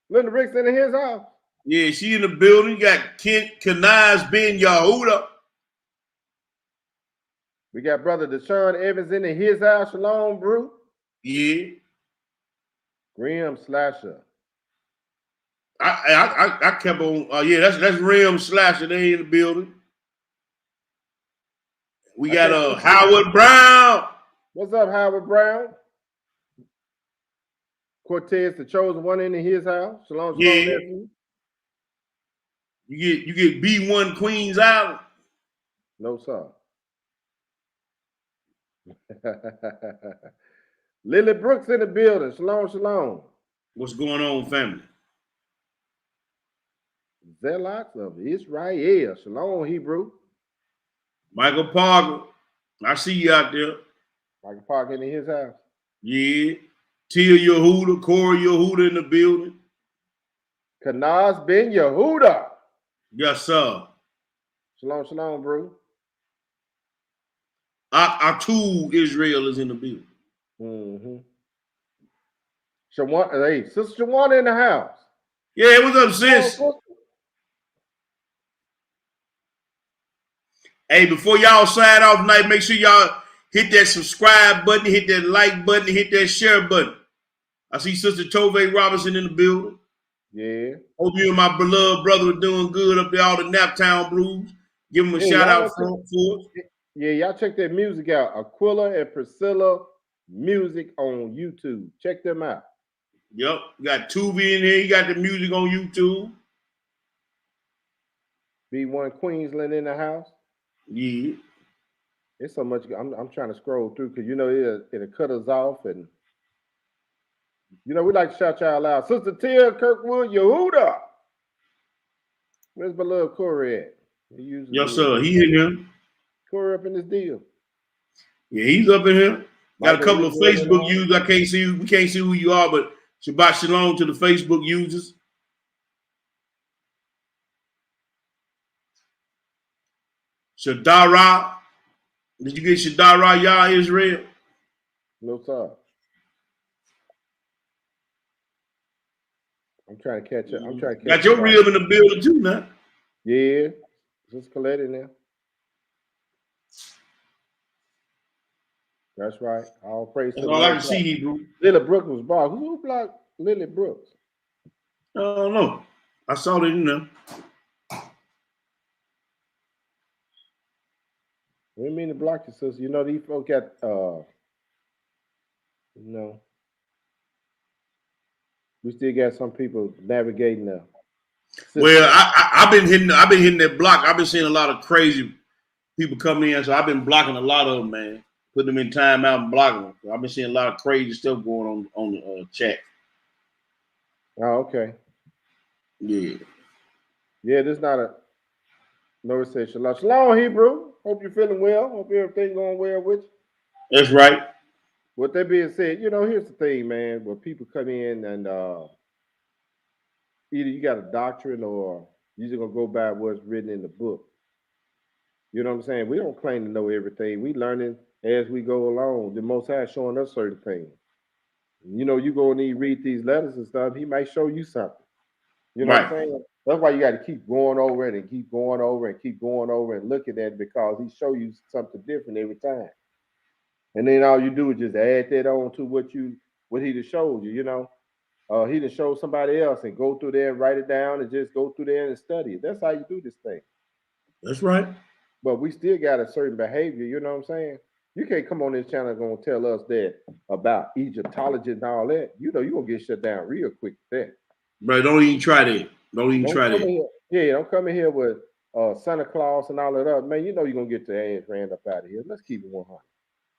Linda Ricks in his house. Yeah, she in the building. You got Kanaz Ben Yahuda. We got Brother Deshaun Evans in his house. Shalom, bro. Yeah. Graham Slasher. I kept on. Yeah, that's Rim Slasher. They in the building. We got Howard Brown. What's up, Howard Brown? Cortez, the chosen one, in his house. Shalom, shalom, Yeah. nephew. You get B1 Queens Island. No, sir. Lily Brooks in the building. Shalom, shalom. What's going on, family? Zealots of Israel. Shalom, Hebrew. Michael Parker. I see you out there. Michael Parker in his house. Yeah. Tia Yehuda, Corey Yehuda in the building. Kanaz Ben Yehuda. Yes, sir. Shalom, shalom, bro. Atu Israel is in the building. Mm-hmm. Hey, Sister Shawana in the house. Yeah, what's up, sis? Hey, before y'all sign off tonight, make sure y'all hit that subscribe button, hit that like button, hit that share button. I see Sister Tove Robinson in the building. Yeah. Hope you and my beloved brother are doing good up there, all the Naptown Blues. Give them a shout out for us. Yeah, y'all check their music out. Aquila and Priscilla Music on YouTube. Check them out. Yep. You got Tubi in here. You got the music on YouTube. B1 Queensland in the house. Yeah. It's so much. I'm trying to scroll through because it'll cut us off, and we like to shout y'all out. Sister Tia Kirkwood Yehuda. Where's my little Corey at? Yes, sir. He in here. Corey up in this deal. Yeah, he's up in here. Got a couple of Facebook users. I can't see. We can't see who you are, but Shabbat Shalom to the Facebook users. Shadara. Did you get Shadara Yah Israel? No, sir. I'm trying to catch up. Got your rib in the building too, man. Yeah. Just Colette in there. That's right. All praise to That's all I can see, Hebrew. Lily Brooks was blocked. Who blocked Lily Brooks? I don't know. I saw that in there. We didn't mean to block you, sister. These folk got we still got some people navigating now. Well, I've been hitting that block. I've been seeing a lot of crazy people coming in, so I've been blocking a lot of them, man. Putting them in timeout and blocking them. So I've been seeing a lot of crazy stuff going on the chat. Oh, okay. Yeah. Yeah, this not a no. It says shalom, shalom, Hebrew. Hope you're feeling well. Hope everything going well with you. That's right. With that being said, here's the thing, man. When people come in and either you got a doctrine or you're just gonna go by what's written in the book. You know what I'm saying? We don't claim to know everything. We learning as we go along. The Most High showing us certain things. You go and you read these letters and stuff. He might show you something. You know what I'm saying? That's why you got to keep going over it and keep going over and keep going over and looking at it, because he show you something different every time. And then all you do is just add that on to what he just showed you. He just showed somebody else and go through there and write it down and just go through there and study it. That's how you do this thing. That's right. But we still got a certain behavior, you know what I'm saying? You can't come on this channel and gonna tell us that about Egyptology and all that. You know, you're gonna get shut down real quick with that. Bro, don't even try that. Don't even try that. Yeah, don't come in here with Santa Claus and all of that. Man, you know you're gonna get your ass ran up out of here. Let's keep it 100.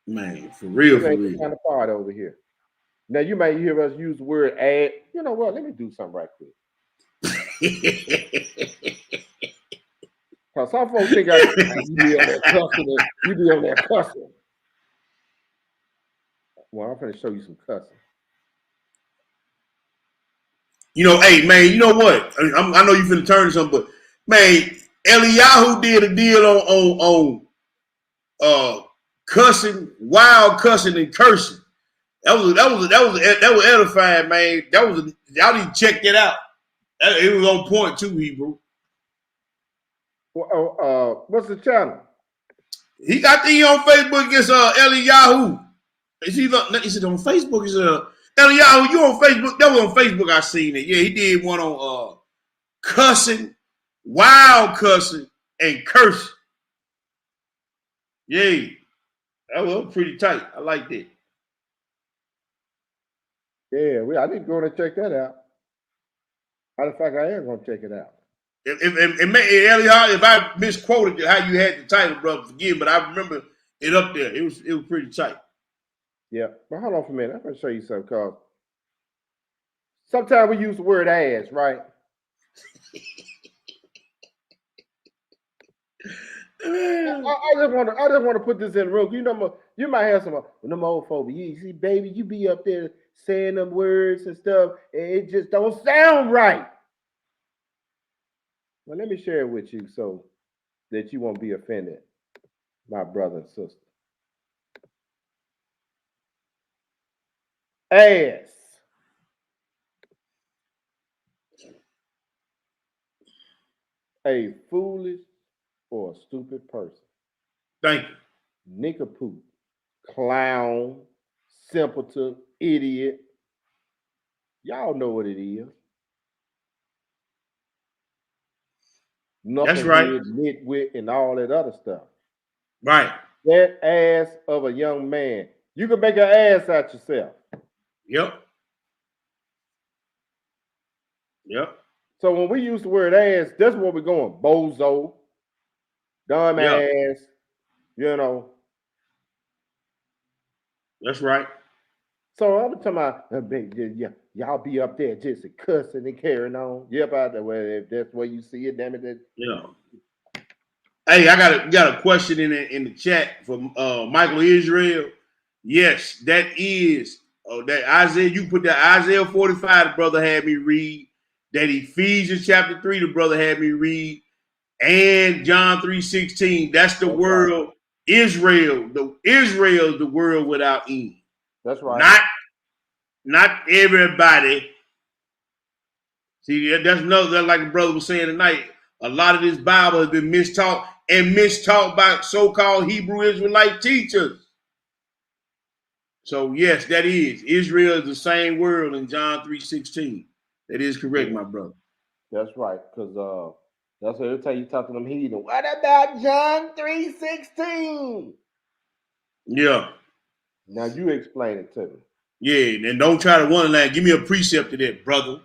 Man, for real, This for ain't real. the kind of part over here. Now you might hear us use the word ad. You know what? Let me do something right quick. Cause some folks think you be on that cussing. You be on that cussing. Well, I'm gonna show you some cussing. You know, hey man, you know what? I know you finna turn to something, but man, Eliyahu did a deal on cussing, wild cussing and cursing. That was edifying, man. Y'all need to check that out. It was on point too, Hebrew. Well, what's the channel? He got the on Facebook against Eliyahu. Is he on Facebook? Is Eliyahu? You on Facebook? That was on Facebook. I seen it. Yeah, he did one on cussing, wild cussing, and cursing. Yeah, that was pretty tight. I like that. Yeah, I need to go and check that out. Matter of fact, I am gonna check it out. Eliyahu, if I misquoted how you had the title, brother, forgive, but I remember it up there. It was pretty tight. Yeah, but hold on for a minute. I'm gonna show you something. Cause sometimes we use the word ass, right? I just want to put this in the room. You know, you might have some them old folks. You see, baby, you be up there saying them words and stuff, and it just don't sound right. Well, let me share it with you so that you won't be offended, my brother and sister. Ass. A foolish or a stupid person. Thank you. Nincompoop, clown, simpleton, idiot. Y'all know what it is. That's right. Nitwit, and all that other stuff. Right. That ass of a young man. You can make an ass out yourself. Yep. Yep. So when we use the word ass, that's where we're going. Bozo, dumb ass, you know. That's right. So I'm talking about, y'all be up there just cussing and carrying on. Yep, out the way. If that's where you see it, damn it. Yeah. Hey, I got a question in the chat from Michael Israel. Yes, that is that Isaiah. You put that Isaiah 45. The brother had me read that Ephesians chapter 3. The brother had me read and John 3:16. That's the world. Right. Israel. The world without end. That's right. Not everybody. See, that's like the brother was saying tonight. A lot of this Bible has been mistaught by so-called Hebrew Israelite teachers. So yes, that is. Israel is the same world in John 3:16. That is correct, my brother. That's right, because that's what every time you talk to them heathen. What about John 3:16? Yeah. Now you explain it to me. Yeah, and don't try to wonderland. Give me a precept to that, brother.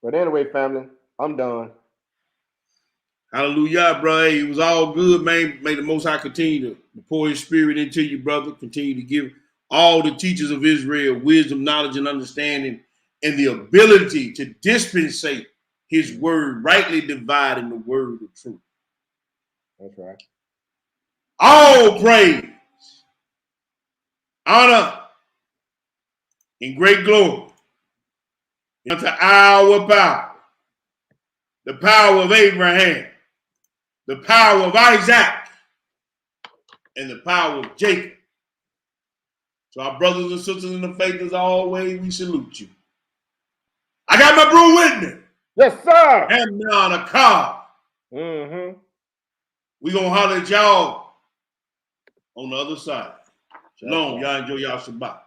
But anyway, family, I'm done. Hallelujah, bro. Hey, it was all good, man. May the Most High continue to pour His Spirit into you, brother. Continue to give all the teachers of Israel wisdom, knowledge, and understanding, and the ability to dispensate His word, rightly dividing the word of truth. That's right. All praise, honor, and great glory unto our power, the power of Abraham, the power of Isaac, and the power of Jacob. So our brothers and sisters in the faith, as always, we salute you. I got my brew with me. Yes, sir. And me on a car. Mm-hmm. We gonna holler at y'all on the other side. Shalom. Y'all enjoy y'all Shabbat.